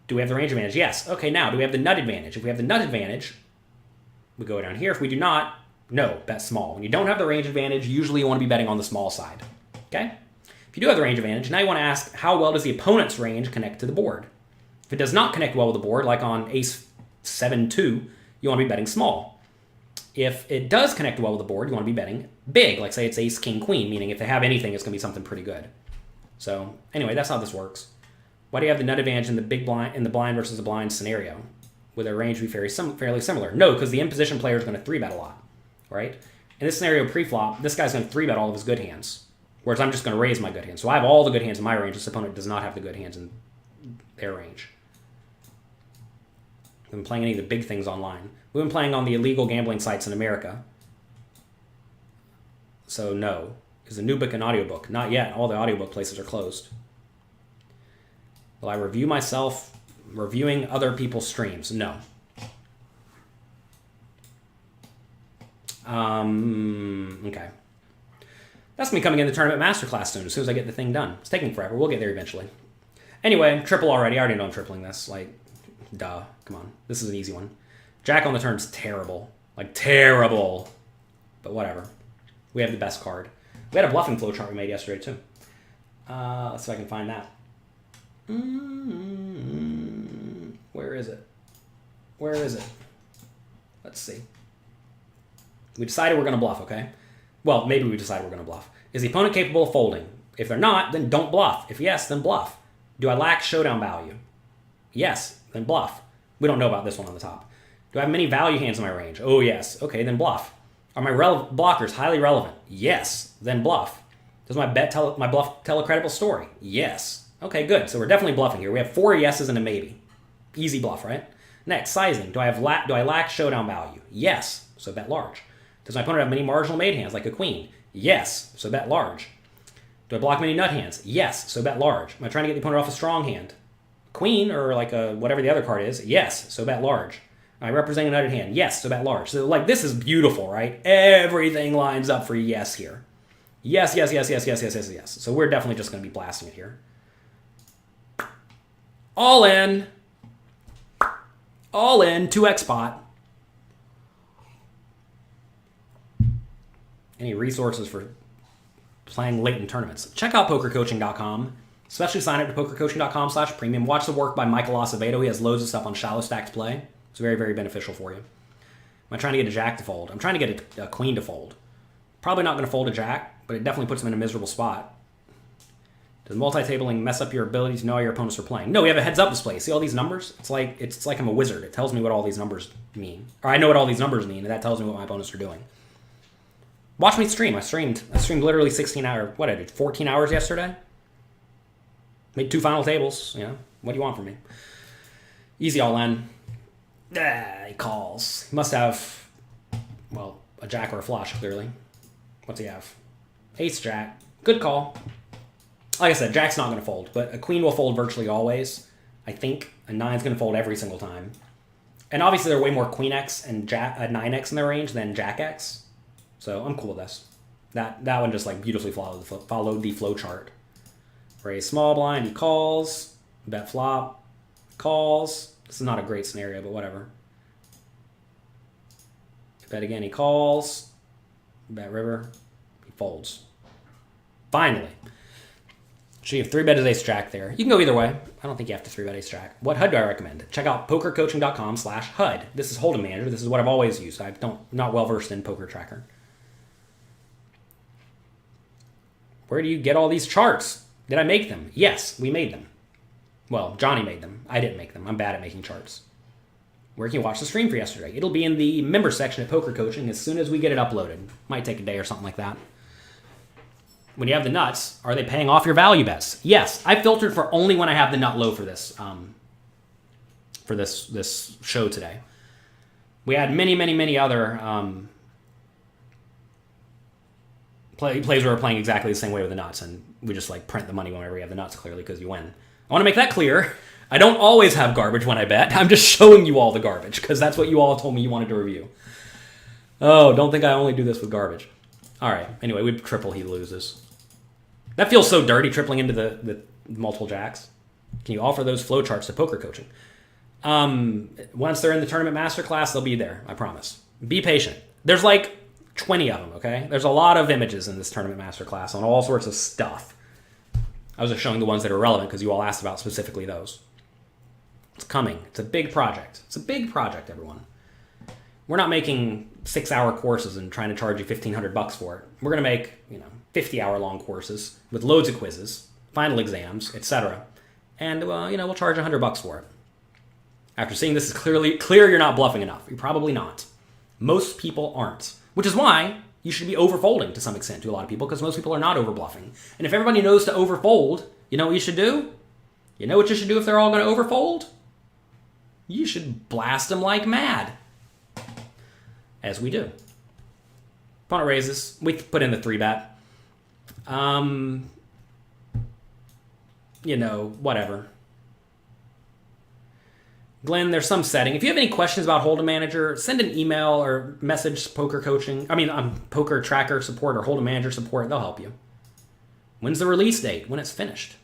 Do we have the range advantage? Yes. Okay, now, do we have the nut advantage? If we have the nut advantage, we go down here. If we do not, no, bet small. When you don't have the range advantage, usually you want to be betting on the small side. Okay? If you do have the range advantage, now you want to ask how well does the opponent's range connect to the board? If it does not connect well with the board, like on ace 7-2, you want to be betting small. If it does connect well with the board, you want to be betting big, like say it's ace, king, queen, meaning if they have anything, it's going to be something pretty good. So anyway, that's how this works. Why do you have the nut advantage in the big blind, in the blind versus the blind scenario? Would their range be fairly similar? No, because the in-position player is going to 3-bet a lot, right? In this scenario pre-flop, this guy's going to 3-bet all of his good hands, whereas I'm just going to raise my good hands. So I have all the good hands in my range. This opponent does not have the good hands in their range. We've been playing any of the big things online. We've been playing on the illegal gambling sites in America. So no. Is a new book an audiobook? Not yet. All the audiobook places are closed. Will I review myself reviewing other people's streams? No. Okay. That's me coming in the tournament masterclass soon, as soon as I get the thing done. It's taking forever. We'll get there eventually. Anyway, triple already. I already know I'm tripling this. Like, duh. Come on. This is an easy one. Jack on the turn's terrible. Like, terrible. But whatever. We have the best card. We had a bluffing flow chart we made yesterday, too. Let's see if I can find that. Where is it? Where is it? Let's see. We decided we're going to bluff, okay? Well, maybe we decided we're going to bluff. Is the opponent capable of folding? If they're not, then don't bluff. If yes, then bluff. Do I lack showdown value? Yes, then bluff. We don't know about this one on the top. Do I have many value hands in my range? Oh, yes. Okay, then bluff. Are my blockers highly relevant? Yes, then bluff. Does my bluff tell a credible story? Yes. Okay, good. So we're definitely bluffing here. We have 4 yeses and a maybe. Easy bluff, right? Next, sizing. Do I lack showdown value? Yes. So bet large. Does my opponent have many marginal made hands like a queen? Yes. So bet large. Do I block many nut hands? Yes. So bet large. Am I trying to get the opponent off a strong hand? Queen or like a whatever the other card is? Yes. So bet large. Am I representing a nutted hand? Yes. So bet large. So like this is beautiful, right? Everything lines up for yes here. Yes, yes, yes, yes, yes, yes, yes, yes. So we're definitely just going to be blasting it here. All in. All in. 2x pot. Any resources for playing late in tournaments? Check out pokercoaching.com. Especially sign up to pokercoaching.com/premium. Watch the work by Michael Acevedo. He has loads of stuff on shallow stacked play. It's very, very beneficial for you. Am I trying to get a jack to fold? I'm trying to get a queen to fold. Probably not going to fold a jack, but it definitely puts him in a miserable spot. Does multi-tabling mess up your ability to know how your opponents are playing? No, we have a heads-up display. See all these numbers? It's like I'm a wizard. It tells me what all these numbers mean. Or I know what all these numbers mean, and that tells me what my opponents are doing. Watch me stream. I streamed literally 16 hours. What I did, 14 hours yesterday? Made 2 final tables. You know, what do you want from me? Easy all in. He calls. He must have, well, a jack or a flush, clearly. What's he have? Ace jack. Good call. Like I said, jack's not going to fold, but a queen will fold virtually always. I think a 9's going to fold every single time. And obviously there are way more queen X and 9X in their range than jack X. So I'm cool with this. That one just like beautifully followed the flow chart. Raise small blind, he calls. Bet flop, calls. This is not a great scenario, but whatever. Bet again, he calls. Bet river, he folds. Finally. So you have 3-bet his ace-jack there. You can go either way. I don't think you have to 3-bet ace-jack. What HUD do I recommend? Check out pokercoaching.com/HUD. This is Hold'em Manager. This is what I've always used. I'm not well-versed in Poker Tracker. Where do you get all these charts? Did I make them? Yes, we made them. Well, Johnny made them. I didn't make them. I'm bad at making charts. Where can you watch the stream for yesterday? It'll be in the member section at Poker Coaching as soon as we get it uploaded. Might take a day or something like that. When you have the nuts, are they paying off your value bets? Yes, I filtered for only when I have the nut low for this show today. We had many other plays where we're playing exactly the same way with the nuts, and we just like print the money whenever we have the nuts, clearly, because you win. I want to make that clear. I don't always have garbage when I bet. I'm just showing you all the garbage, because that's what you all told me you wanted to review. Oh, don't think I only do this with garbage. All right, anyway, we triple, he loses. That feels so dirty, tripling into the multiple jacks. Can you offer those flowcharts to Poker Coaching? Once they're in the tournament masterclass, they'll be there, I promise. Be patient. There's like 20 of them, okay? There's a lot of images in this tournament masterclass on all sorts of stuff. I was just showing the ones that are relevant because you all asked about specifically those. It's coming. It's a big project. It's a big project, everyone. We're not making 6-hour courses and trying to charge you $1,500 for it. We're going to make, 50-hour-long courses with loads of quizzes, final exams, etc. And, we'll charge $100 for it. After seeing this is clear you're not bluffing enough. You're probably not. Most people aren't. Which is why you should be overfolding to some extent to a lot of people, because most people are not overbluffing. And if everybody knows to overfold, you know what you should do? You know what you should do if they're all going to overfold? You should blast them like mad. As we do. Opponent raises. We put in the 3-bet. Whatever. Glenn, there's some setting. If you have any questions about Hold'em Manager, send an email or message Poker Tracker support or Hold'em Manager support. They'll help you. When's the release date? When it's finished.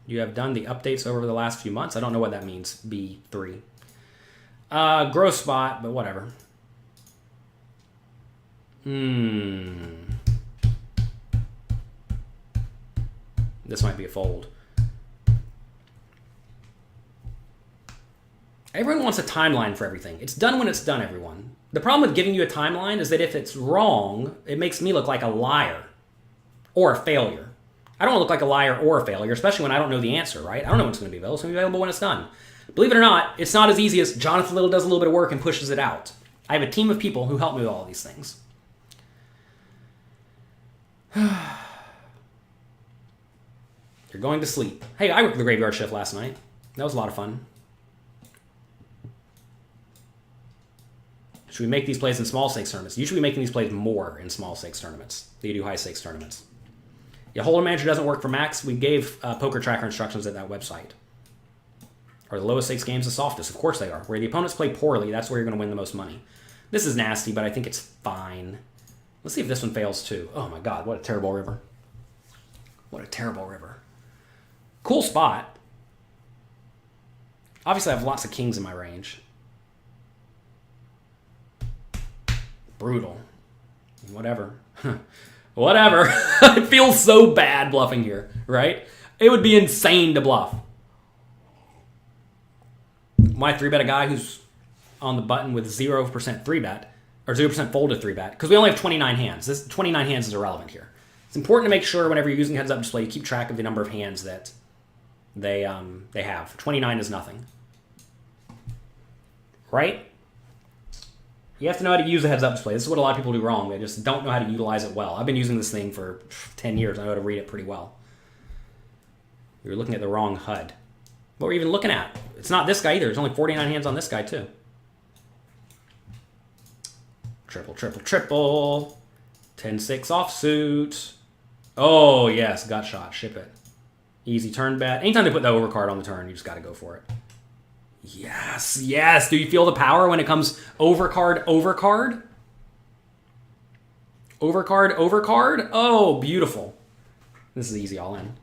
You have done the updates over the last few months. I don't know what that means. B3. Gross spot, but whatever. This might be a fold. Everyone wants a timeline for everything. It's done when it's done, everyone. The problem with giving you a timeline is that if it's wrong, it makes me look like a liar or a failure. I don't want to look like a liar or a failure, especially when I don't know the answer, right? I don't know when it's going to be available. It's going to be available when it's done. Believe it or not, it's not as easy as Jonathan Little does a little bit of work and pushes it out. I have a team of people who help me with all of these things. You're going to sleep. Hey, I worked the graveyard shift last night. That was a lot of fun. Should we make these plays in small stakes tournaments? You should be making these plays more in small stakes tournaments than you do high stakes tournaments. Yeah, Hold'em Manager doesn't work for Max. We gave Poker Tracker instructions at that website. Are the lowest stakes games the softest? Of course they are. Where the opponents play poorly, that's where you're going to win the most money. This is nasty, but I think it's fine. Let's see if this one fails too. Oh my god, what a terrible river. What a terrible river. Cool spot. Obviously I have lots of kings in my range. Brutal. Whatever. Whatever. It feels so bad bluffing here, right? It would be insane to bluff. Why 3-bet a guy who's on the button with 0% 3-bet, or 0% folded 3-bet? Because we only have 29 hands. This 29 hands is irrelevant here. It's important to make sure whenever you're using heads-up display, you keep track of the number of hands that they have. 29 is nothing. Right? You have to know how to use a heads-up display. This is what a lot of people do wrong. They just don't know how to utilize it well. I've been using this thing for 10 years. I know how to read it pretty well. You're looking at the wrong HUD. What were we even looking at? It's not this guy either. There's only 49 hands on this guy, too. Triple, triple, triple. 10-6 offsuit. Oh, yes. Gut shot. Ship it. Easy turn bet. Anytime they put the overcard on the turn, you just got to go for it. Yes, yes. Do you feel the power when it comes overcard, overcard? Overcard, overcard. Oh, beautiful. This is easy all in.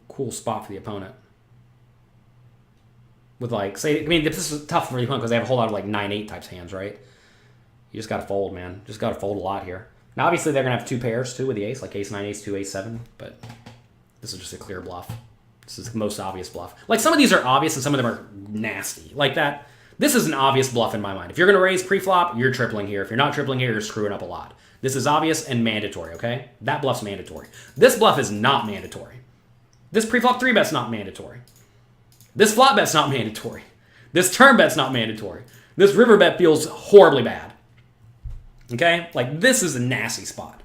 Cool spot for the opponent. With like, say, I mean, this is tough for the opponent because they have a whole lot of like 9-8 types hands, right? You just got to fold, man. Just got to fold a lot here. Now, obviously, they're going to have two pairs, too, with the ace, like ace 9, ace 2, ace 7, but this is just a clear bluff. This is the most obvious bluff. Like, some of these are obvious and some of them are nasty. Like that, this is an obvious bluff in my mind. If you're going to raise pre-flop, you're tripling here. If you're not tripling here, you're screwing up a lot. This is obvious and mandatory, okay? That bluff's mandatory. This bluff is not mandatory. This pre-flop 3-bet's not mandatory. This flop bet's not mandatory. This turn bet's not mandatory. This river bet feels horribly bad. Okay? Like, this is a nasty spot.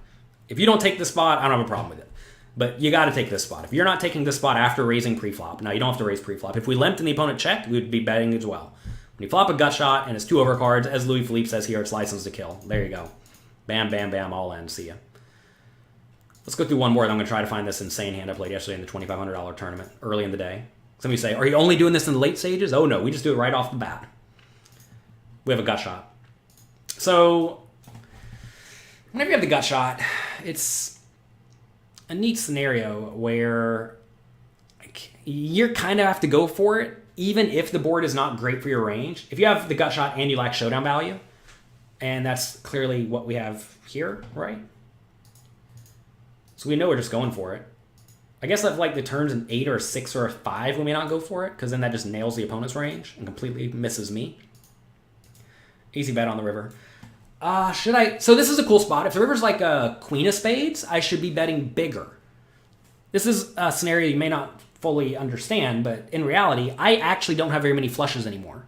If you don't take this spot, I don't have a problem with it. But you got to take this spot. If you're not taking this spot after raising pre-flop, now you don't have to raise pre-flop. If we limped and the opponent checked, we would be betting as well. When you flop a gut shot and it's 2 overcards, as Louis Philippe says here, it's licensed to kill. There you go. Bam, bam, bam, all in. See ya. Let's go through one more. I'm going to try to find this insane hand I played yesterday in the $2,500 tournament early in the day. Some of you say, are you only doing this in the late stages? Oh, no. We just do it right off the bat. We have a gut shot. So, whenever you have the gut shot, it's a neat scenario where you kind of have to go for it, even if the board is not great for your range. If you have the gut shot and you lack showdown value, and that's clearly what we have here, right? So we know we're just going for it. I guess if like the turn's an 8 or a 6 or a 5, we may not go for it, because then that just nails the opponent's range and completely misses me. Easy bet on the river. Should I? So this is a cool spot. If the river's like a queen of spades, I should be betting bigger. This is a scenario you may not fully understand, but in reality, I actually don't have very many flushes anymore.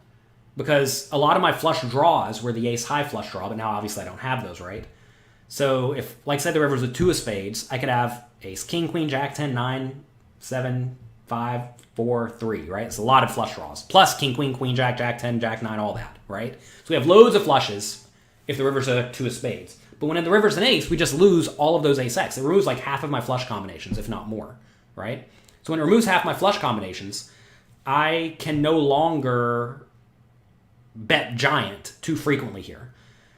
Because a lot of my flush draws were the ace-high flush draw, but now obviously I don't have those, right? So if, like I said, the river's a 2 of spades, I could have ace, king, queen, jack, 10, 9, 7, 5, 4, 3, right? It's a lot of flush draws. Plus king, queen, queen, jack, jack, 10, jack, 9, all that, right? So we have loads of flushes if the river's a 2 of spades. But when the river's an ace, we just lose all of those ace-x. It removes like half of my flush combinations, if not more, right? So when it removes half my flush combinations, I can no longer bet giant too frequently here.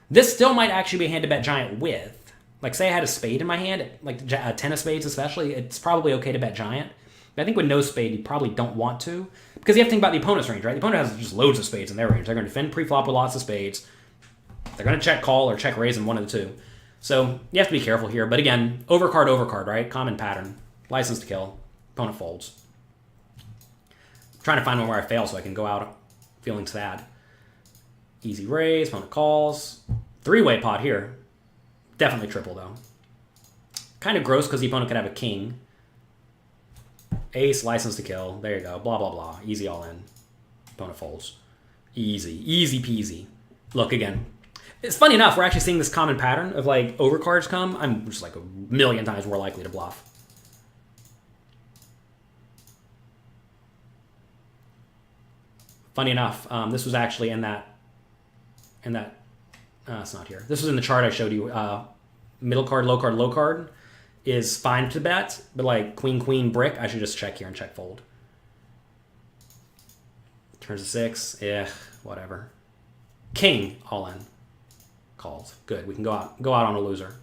This still might actually be a hand to bet giant with. Like, say I had a spade in my hand, like a 10 of spades especially, it's probably okay to bet giant. But I think with no spade, you probably don't want to. Because you have to think about the opponent's range, right? The opponent has just loads of spades in their range. They're going to defend pre-flop with lots of spades. They're going to check call or check raise in one of the two. So you have to be careful here. But again, overcard, right? Common pattern. License to kill. Opponent folds. I'm trying to find one where I fail so I can go out feeling sad. Easy raise, opponent calls. 3-way pot here. Definitely triple, though. Kind of gross because the opponent could have a king. Ace, license to kill. There you go. Blah, blah, blah. Easy all in. Opponent folds. Easy. Easy peasy. Look, again. It's funny enough, we're actually seeing this common pattern of, like, overcards come. I'm just, like, a million times more likely to bluff. Funny enough, this was actually in that... it's not here. This was in the chart I showed you. Middle card, low card, low card is fine to bet, but like queen, queen, brick, I should just check here and check fold. Turns a 6. Whatever. King, all in. Calls. Good. We can go out on a loser.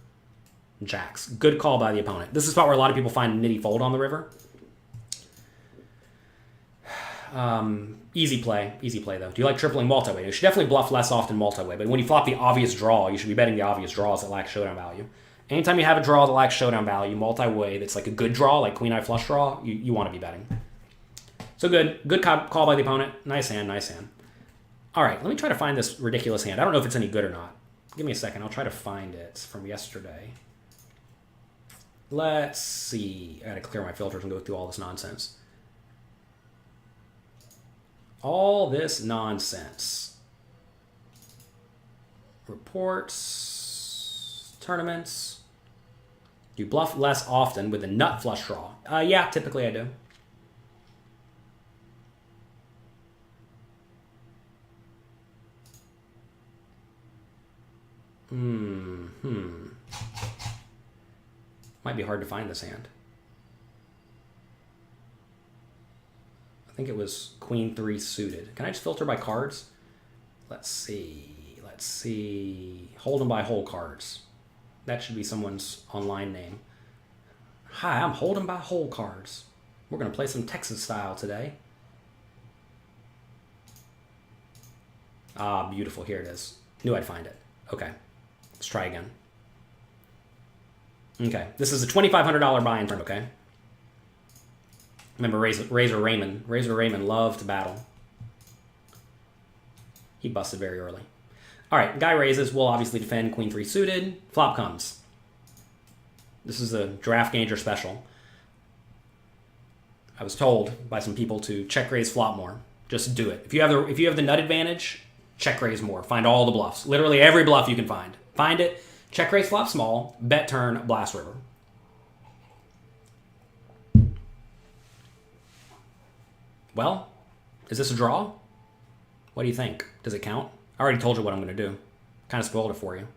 Jacks. Good call by the opponent. This is a spot where a lot of people find nitty fold on the river. Easy play though. Do you like tripling multi-way? You should definitely bluff less often multi-way, but when you flop the obvious draw, you should be betting the obvious draws that lack showdown value. Anytime you have a draw that lacks showdown value, multi-way that's like a good draw, like queen-eye flush draw, you want to be betting. So good call by the opponent. Nice hand, nice hand. All right, let me try to find this ridiculous hand. I don't know if it's any good or not. Give me a second. I'll try to find it from yesterday. Let's see. I gotta clear my filters and go through all this nonsense. All this nonsense. Reports, tournaments. You bluff less often with a nut flush draw. Yeah, typically I do. Might be hard to find this hand. I think it was queen 3 suited. Can I just filter by cards? Let's see. Hold'em by hole cards. That should be someone's online name. Hi, I'm Hold'em by hole cards. We're going to play some Texas style today. Ah, beautiful. Here it is. Knew I'd find it. Okay. Let's try again. Okay. This is a $2,500 buy-in turn, okay? Remember Razor Raymond. Razor Raymond loved to battle. He busted very early. All right. Guy raises. We'll obviously defend. Queen 3 suited. Flop comes. This is a draft ganger special. I was told by some people to check raise flop more. Just do it. If you have the nut advantage, check raise more. Find all the bluffs. Literally every bluff you can find. Find it. Check raise flop small. Bet turn blast river. Well, is this a draw? What do you think? Does it count? I already told you what I'm going to do. Kind of spoiled it for you.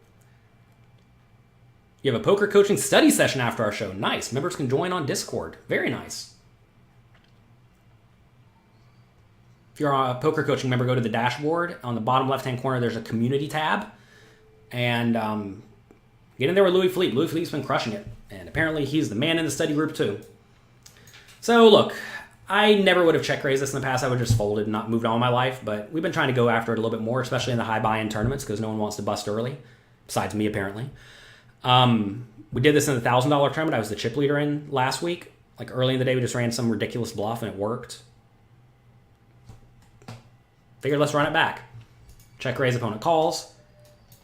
You have a poker coaching study session after our show. Nice. Members can join on Discord. Very nice. If you're a poker coaching member, go to the dashboard. On the bottom left-hand corner, there's a community tab. And get in there with Louis Philippe. Louis Philippe's been crushing it. And apparently he's the man in the study group too. So look, I never would have check raised this in the past. I would have just folded and not moved on in my life. But we've been trying to go after it a little bit more, especially in the high buy-in tournaments, because no one wants to bust early, besides me apparently. We did this in the $1,000 tournament I was the chip leader in last week. Like early in the day, we just ran some ridiculous bluff and it worked. Figured let's run it back. Check raise, opponent calls.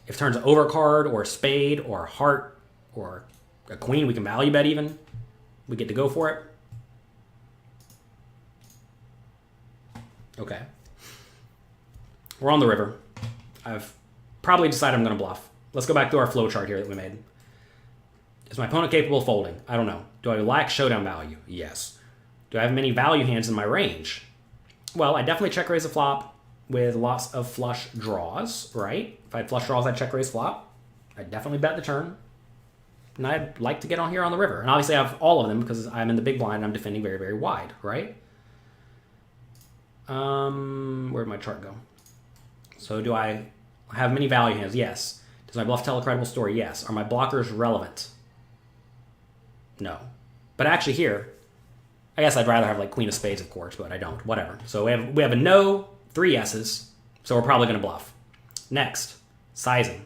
If turns an overcard or a spade or a heart or a queen, we can value bet even. We get to go for it. Okay. We're on the river. I've probably decided I'm going to bluff. Let's go back to our flow chart here that we made. Is my opponent capable of folding? I don't know. Do I lack showdown value? Yes. Do I have many value hands in my range? Well, I definitely check raise a flop with lots of flush draws, right? If I had flush draws, I'd check raise flop. I'd definitely bet the turn. And I'd like to get on here on the river. And obviously I have all of them because I'm in the big blind and I'm defending very, very wide, right? Where'd my chart go? So do I have many value hands? Yes. Does my bluff tell a credible story? Yes. Are my blockers relevant? No. But actually here, I guess I'd rather have like queen of spades, of course, but I don't. Whatever. So we have a no, 3 yeses, so we're probably going to bluff. Next, sizing.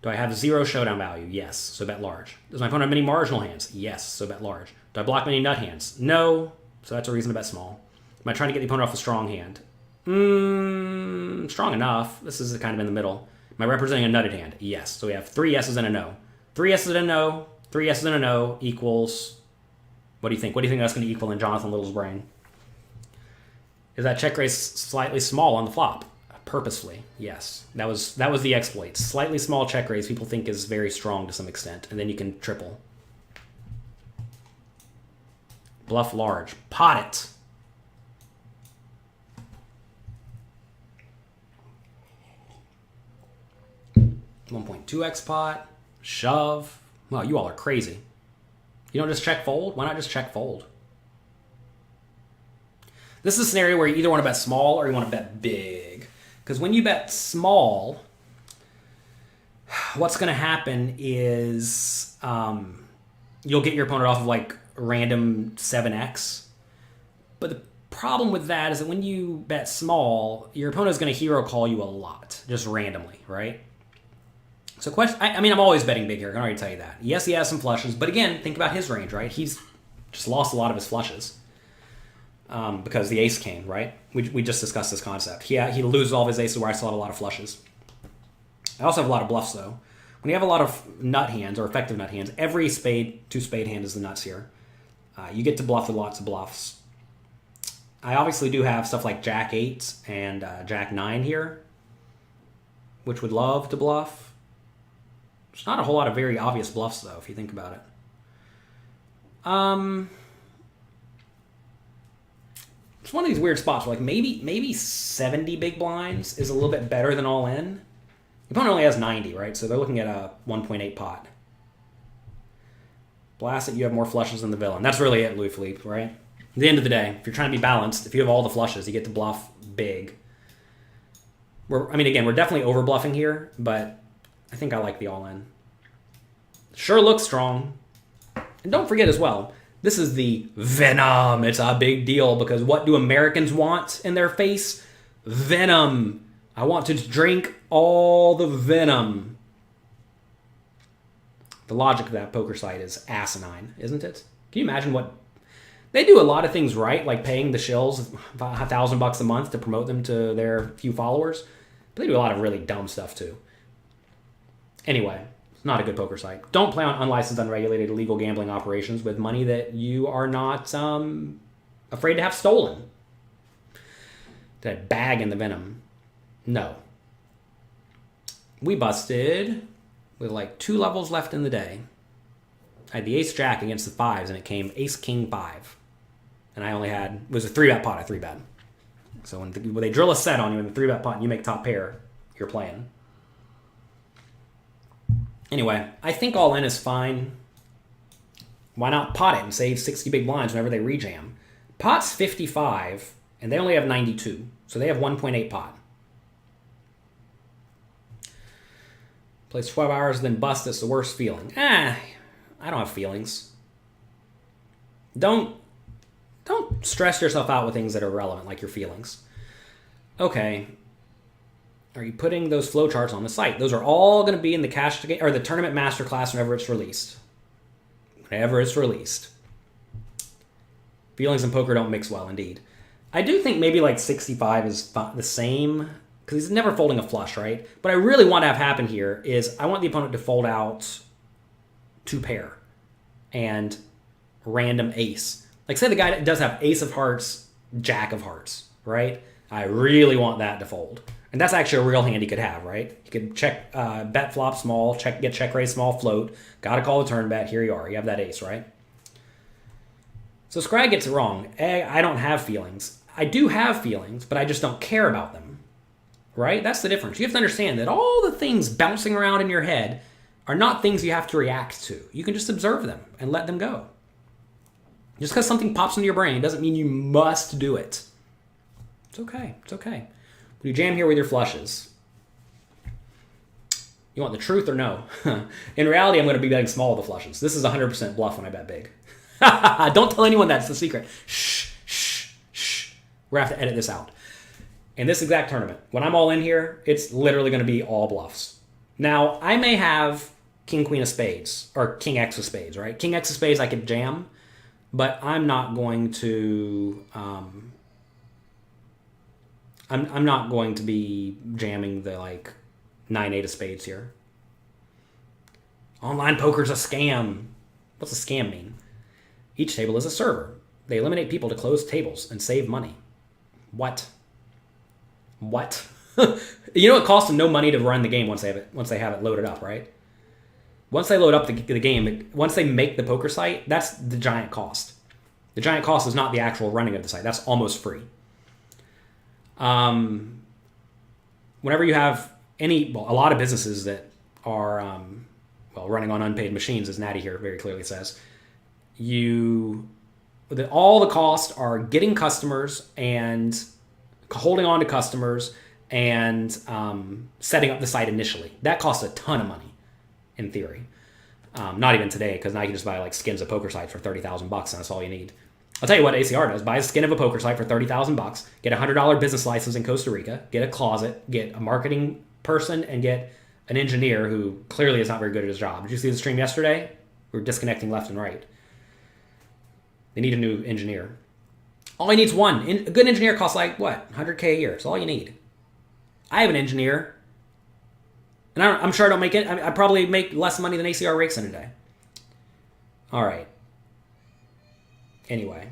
Do I have 0 showdown value? Yes, so bet large. Does my opponent have many marginal hands? Yes, so bet large. Do I block many nut hands? No, so that's a reason to bet small. Am I trying to get the opponent off a strong hand? Strong enough. This is kind of in the middle. Am I representing a nutted hand? Yes, so we have 3 yeses and a no. 3 yeses and a no, 3 yeses and a no equals... What do you think? What do you think that's going to equal in Jonathan Little's brain? Is that check raise slightly small on the flop? Purposefully, yes. That was the exploit. Slightly small check raise people think is very strong to some extent, and then you can triple. Bluff large. Pot it. 1.2x pot. Shove. Wow, you all are crazy. You don't just check fold? Why not just check fold? This is a scenario where you either want to bet small or you want to bet big. Because when you bet small, what's going to happen is you'll get your opponent off of like random 7x. But the problem with that is that when you bet small, your opponent is going to hero call you a lot, just randomly, right? So I'm always betting big here. I can already tell you that. Yes, he has some flushes, but again, think about his range, right? He's just lost a lot of his flushes because the ace came, right? We just discussed this concept. He loses all of his aces where I still have a lot of flushes. I also have a lot of bluffs, though. When you have a lot of nut hands or effective nut hands, every two spade hand is the nuts here. You get to bluff with lots of bluffs. I obviously do have stuff like Jack 8 and Jack 9 here, which would love to bluff. There's not a whole lot of very obvious bluffs, though, if you think about it. It's one of these weird spots where like maybe 70 big blinds is a little bit better than all in. The opponent only has 90, right? So they're looking at a 1.8 pot. Blast it, you have more flushes than the villain. That's really it, Louis Philippe, right? At the end of the day, if you're trying to be balanced, if you have all the flushes, you get to bluff big. Again, we're definitely over bluffing here, but I think I like the all-in. Sure looks strong. And don't forget as well, this is the venom. It's a big deal because what do Americans want in their face? Venom. I want to drink all the venom. The logic of that poker site is asinine, isn't it? Can you imagine what... They do a lot of things right, like paying the shills $1,000 a month to promote them to their few followers. But they do a lot of really dumb stuff too. Anyway, it's not a good poker site. Don't play on unlicensed, unregulated, illegal gambling operations with money that you are not afraid to have stolen. That bag in the venom. No. We busted with like 2 levels left in the day. I had the ace jack against the 5s, and it came ace king 5. And I only had, it was a 3-bet pot, I 3-bet. So when they drill a set on you in the 3-bet pot and you make top pair, you're playing. Anyway, I think all in is fine. Why not pot it and save 60 big blinds whenever they rejam? Pot's 55, and they only have 92. So they have 1.8 pot. Plays 12 hours, then bust. It's the worst feeling. I don't have feelings. Don't stress yourself out with things that are irrelevant, like your feelings. Okay. Are you putting those flowcharts on the site? Those are all going to be in the cash to game or the tournament masterclass whenever it's released. Whenever it's released. Feelings and poker don't mix well, indeed. I do think maybe like 65 is the same because he's never folding a flush, right? But I really want to have happen here is I want the opponent to fold out 2 pair and random ace. Like say the guy does have ace of hearts, jack of hearts, right? I really want that to fold. And that's actually a real hand he could have, right? He could check, bet flop small, get check raise small float. Got to call the turn bet. Here you are. You have that ace, right? So Scrag gets it wrong. I don't have feelings. I do have feelings, but I just don't care about them, right? That's the difference. You have to understand that all the things bouncing around in your head are not things you have to react to. You can just observe them and let them go. Just because something pops into your brain doesn't mean you must do it. It's okay. It's okay. When you jam here with your flushes, you want the truth or no? In reality, I'm going to be betting small with the flushes. This is 100% bluff when I bet big. Don't tell anyone that's the secret. Shh, shh, shh. We're going to have to edit this out. In this exact tournament, when I'm all in here, it's literally going to be all bluffs. Now, I may have king, queen of spades, or king, x of spades, right? King, x of spades, I could jam, but I'm not going to... I'm not going to be jamming the, 9-8 of spades here. Online poker's a scam. What's a scam mean? Each table is a server. They eliminate people to close tables and save money. What? What? You know it costs them no money to run the game once they have it loaded up, right? Once they load up the game, once they make the poker site, that's the giant cost. The giant cost is not the actual running of the site. That's almost free. Whenever you have a lot of businesses that are, running on unpaid machines, as Natty here very clearly says, all the costs are getting customers and holding on to customers and setting up the site initially. That costs a ton of money, in theory. Not even today, because now you can just buy skins of poker sites for $30,000, and that's all you need. I'll tell you what ACR does. Buy a skin of a poker site for $30,000, get a $100 business license in Costa Rica, get a closet, get a marketing person, and get an engineer who clearly is not very good at his job. Did you see the stream yesterday? We were disconnecting left and right. They need a new engineer. All he needs one. A good engineer costs $100K a year. It's all you need. I have an engineer, and I'm sure I don't make it. I probably make less money than ACR rakes in a day. All right. Anyway.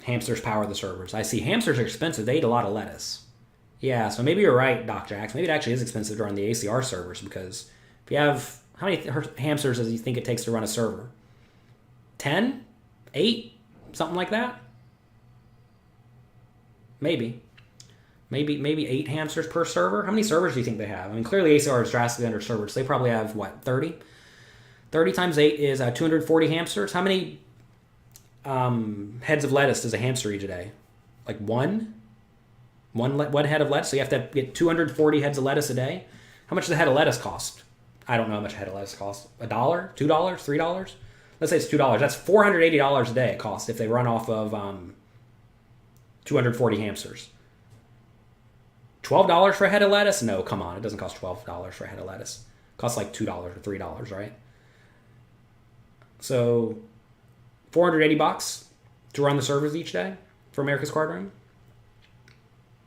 Hamsters power the servers. I see hamsters are expensive. They eat a lot of lettuce. Yeah, so maybe you're right, Doc Jax. Maybe it actually is expensive to run the ACR servers because if you have... How many hamsters does you think it takes to run a server? 10? 8? Something like that? Maybe 8 hamsters per server. How many servers do you think they have? I mean, clearly ACR is drastically under servers. So they probably have, 30? 30 times 8 is 240 hamsters. How many heads of lettuce does a hamster eat a day? Like one head of lettuce. So you have to get 240 heads of lettuce a day. How much does a head of lettuce cost? I don't know how much a head of lettuce costs. $1, $2, $3? Let's say it's $2. That's $480 a day it costs if they run off of 240 hamsters. $12 for a head of lettuce? No, come on. It doesn't cost $12 for a head of lettuce. It costs like $2 or $3, right? So $480 to run the servers each day for America's Card Room.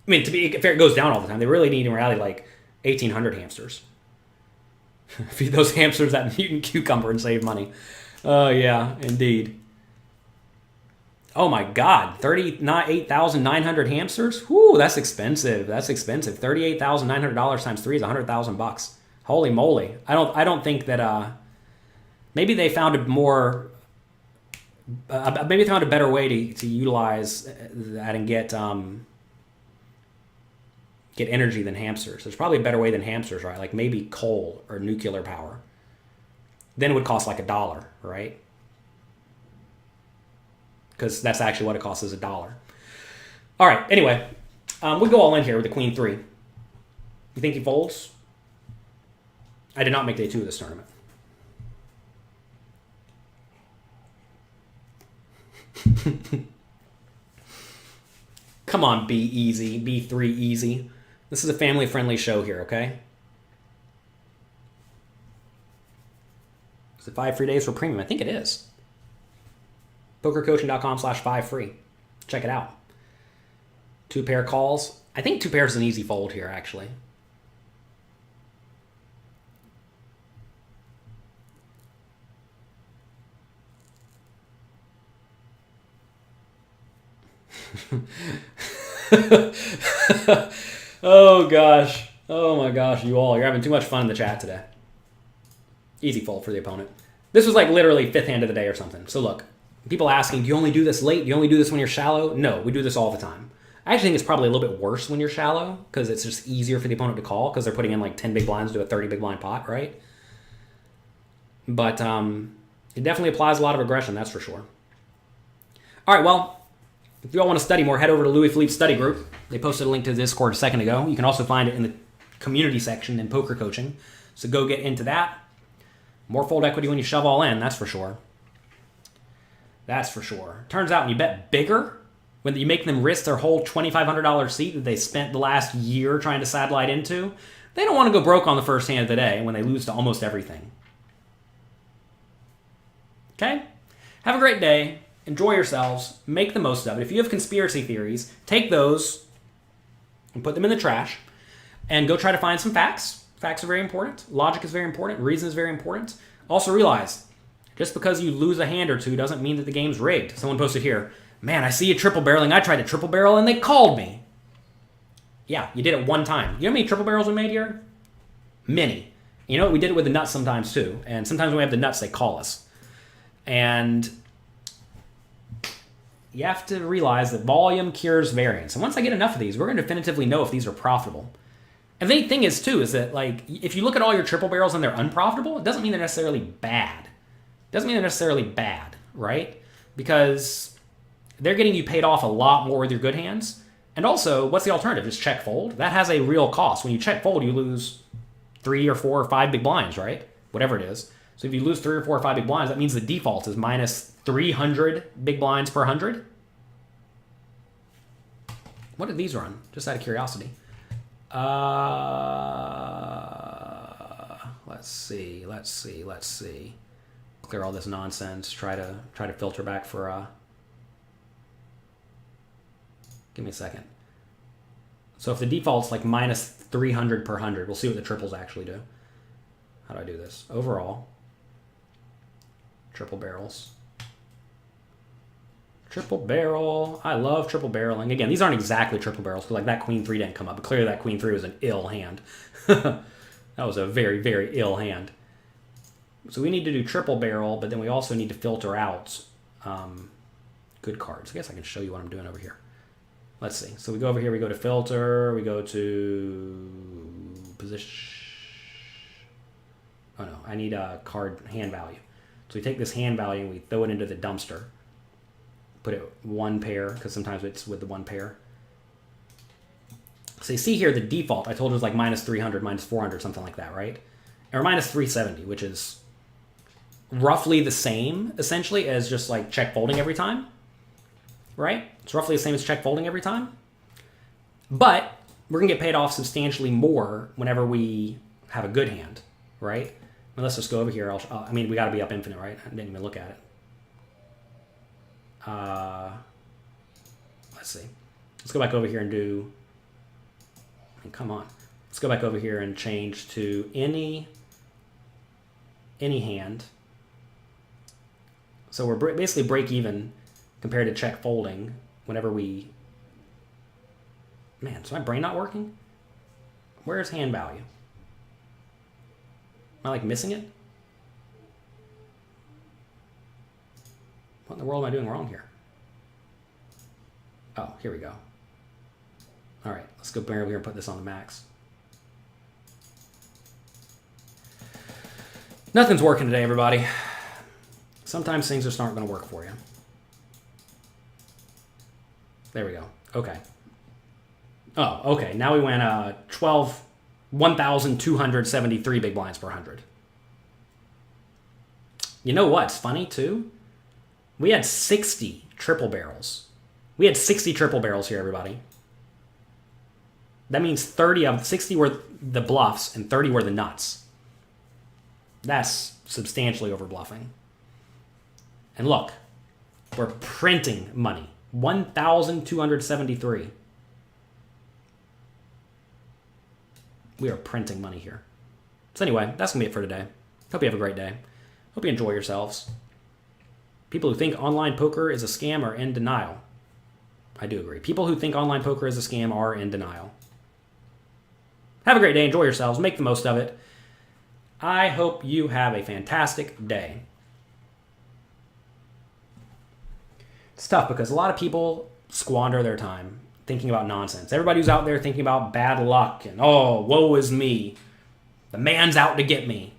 I mean, to be fair, it goes down all the time. They really need to rally like 1,800 hamsters. Feed those hamsters that mutant cucumber and save money. Yeah, indeed. Oh my God, 38,900 hamsters? Whoo, that's expensive. That's expensive. $38,900 times 3 is $100,000. Holy moly! I don't think that. Maybe they found a more. Maybe they found a better way to utilize that and get energy than hamsters. There's probably a better way than hamsters, right? Like maybe coal or nuclear power. Then it would cost like $1, right? Because that's actually what it costs is $1. All right. Anyway, we go all in here with the Queen 3. You think he folds? I did not make day 2 of this tournament. Come on, be easy. B3 easy. This is a family-friendly show here, okay? Is it 5 free days for premium? I think it is. PokerCoaching.com/5 free. Check it out. 2 pair calls. I think 2 pairs is an easy fold here, actually. Oh gosh. Oh my gosh, you all. You're having too much fun in the chat today. Easy fold for the opponent. This was like literally 5th hand of the day or something. So look, people asking, do you only do this late? Do you only do this when you're shallow? No, we do this all the time. I actually think it's probably a little bit worse when you're shallow because it's just easier for the opponent to call because they're putting in like 10 big blinds to a 30 big blind pot, right? But it definitely applies a lot of aggression, that's for sure. All right, well, if you all want to study more, head over to Louis Philippe's study group. They posted a link to the Discord a second ago. You can also find it in the community section in Poker Coaching. So go get into that. More fold equity when you shove all in, that's for sure. That's for sure. Turns out when you bet bigger, when you make them risk their whole $2,500 seat that they spent the last year trying to satellite into, they don't want to go broke on the first hand of the day when they lose to almost everything. Okay? Have a great day. Enjoy yourselves. Make the most of it. If you have conspiracy theories, take those and put them in the trash and go try to find some facts. Facts are very important. Logic is very important. Reason is very important. Also realize, just because you lose a hand or two doesn't mean that the game's rigged. Someone posted here, man, I see you triple barreling. I tried to triple barrel and they called me. Yeah, you did it one time. You know how many triple barrels we made here? Many. You know, we did it with the nuts sometimes too. And sometimes when we have the nuts, they call us. And you have to realize that volume cures variance. And once I get enough of these, we're going to definitively know if these are profitable. And the thing is, too, is that like if you look at all your triple barrels and they're unprofitable, it doesn't mean they're necessarily bad. It doesn't mean they're necessarily bad, right? Because they're getting you paid off a lot more with your good hands. And also, what's the alternative? Just check fold? That has a real cost. When you check fold, you lose 3 or 4 or 5 big blinds, right? Whatever it is. So if you lose 3 or 4 or 5 big blinds, that means the default is minus 300 big blinds per 100. What did these run? Just out of curiosity. Let's see. Clear all this nonsense. Try to filter back for give me a second. So if the default's like minus 300 per 100, we'll see what the triples actually do. How do I do this? Overall, triple barrels. Triple barrel. I love triple barreling. Again, these aren't exactly triple barrels because like that queen 3 didn't come up, but clearly that queen 3 was an ill hand. That was a very, very ill hand. So we need to do triple barrel, but then we also need to filter out good cards. I guess I can show you what I'm doing over here. Let's see. So we go over here, we go to filter, we go to position. Oh no, I need a card hand value. So we take this hand value and we throw it into the dumpster. Put it one pair, because sometimes it's with the one pair. So you see here the default, I told you it was like minus 300, minus 400, something like that, right? Or minus 370, which is roughly the same, essentially, as just like check folding every time, right? It's roughly the same as check folding every time. But we're going to get paid off substantially more whenever we have a good hand, right? Well, let's just go over here. I mean, we got to be up infinite, right? I didn't even look at it. Let's see. Let's go back over here and do... I mean, come on. Let's go back over here and change to any hand. So we're basically break even compared to check folding whenever we... Man, is my brain not working? Where's hand value? Am I like missing it? What in the world am I doing wrong here? Oh, here we go. All right, let's go over here and put this on the max. Nothing's working today, everybody. Sometimes things just aren't going to work for you. There we go. Okay. Oh, okay. Now we went 1,273 big blinds per 100. You know what's funny, too? We had 60 triple barrels. We had 60 triple barrels here, everybody. That means 60 were the bluffs and 30 were the nuts. That's substantially over bluffing. And look, we're printing money. 1,273. We are printing money here. So anyway, that's going to be it for today. Hope you have a great day. Hope you enjoy yourselves. People who think online poker is a scam are in denial. I do agree. People who think online poker is a scam are in denial. Have a great day. Enjoy yourselves. Make the most of it. I hope you have a fantastic day. It's tough because a lot of people squander their time thinking about nonsense. Everybody who's out there thinking about bad luck and, oh, woe is me. The man's out to get me.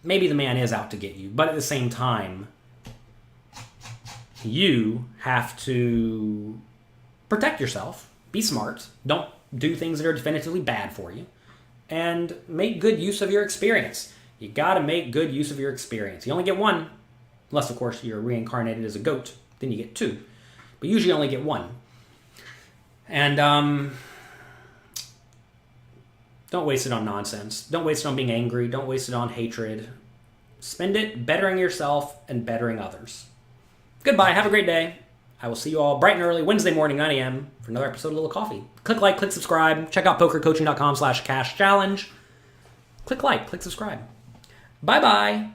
Maybe the man is out to get you, but at the same time, you have to protect yourself. Be smart. Don't do things that are definitively bad for you. And make good use of your experience. You got to make good use of your experience. You only get one, unless, of course, you're reincarnated as a goat. Then you get two. But usually you only get one. And don't waste it on nonsense. Don't waste it on being angry. Don't waste it on hatred. Spend it bettering yourself and bettering others. Goodbye. Have a great day. I will see you all bright and early Wednesday morning, 9 a.m. for another episode of Little Coffee. Click like, click subscribe. Check out pokercoaching.com/cash challenge. Click like, click subscribe. Bye-bye.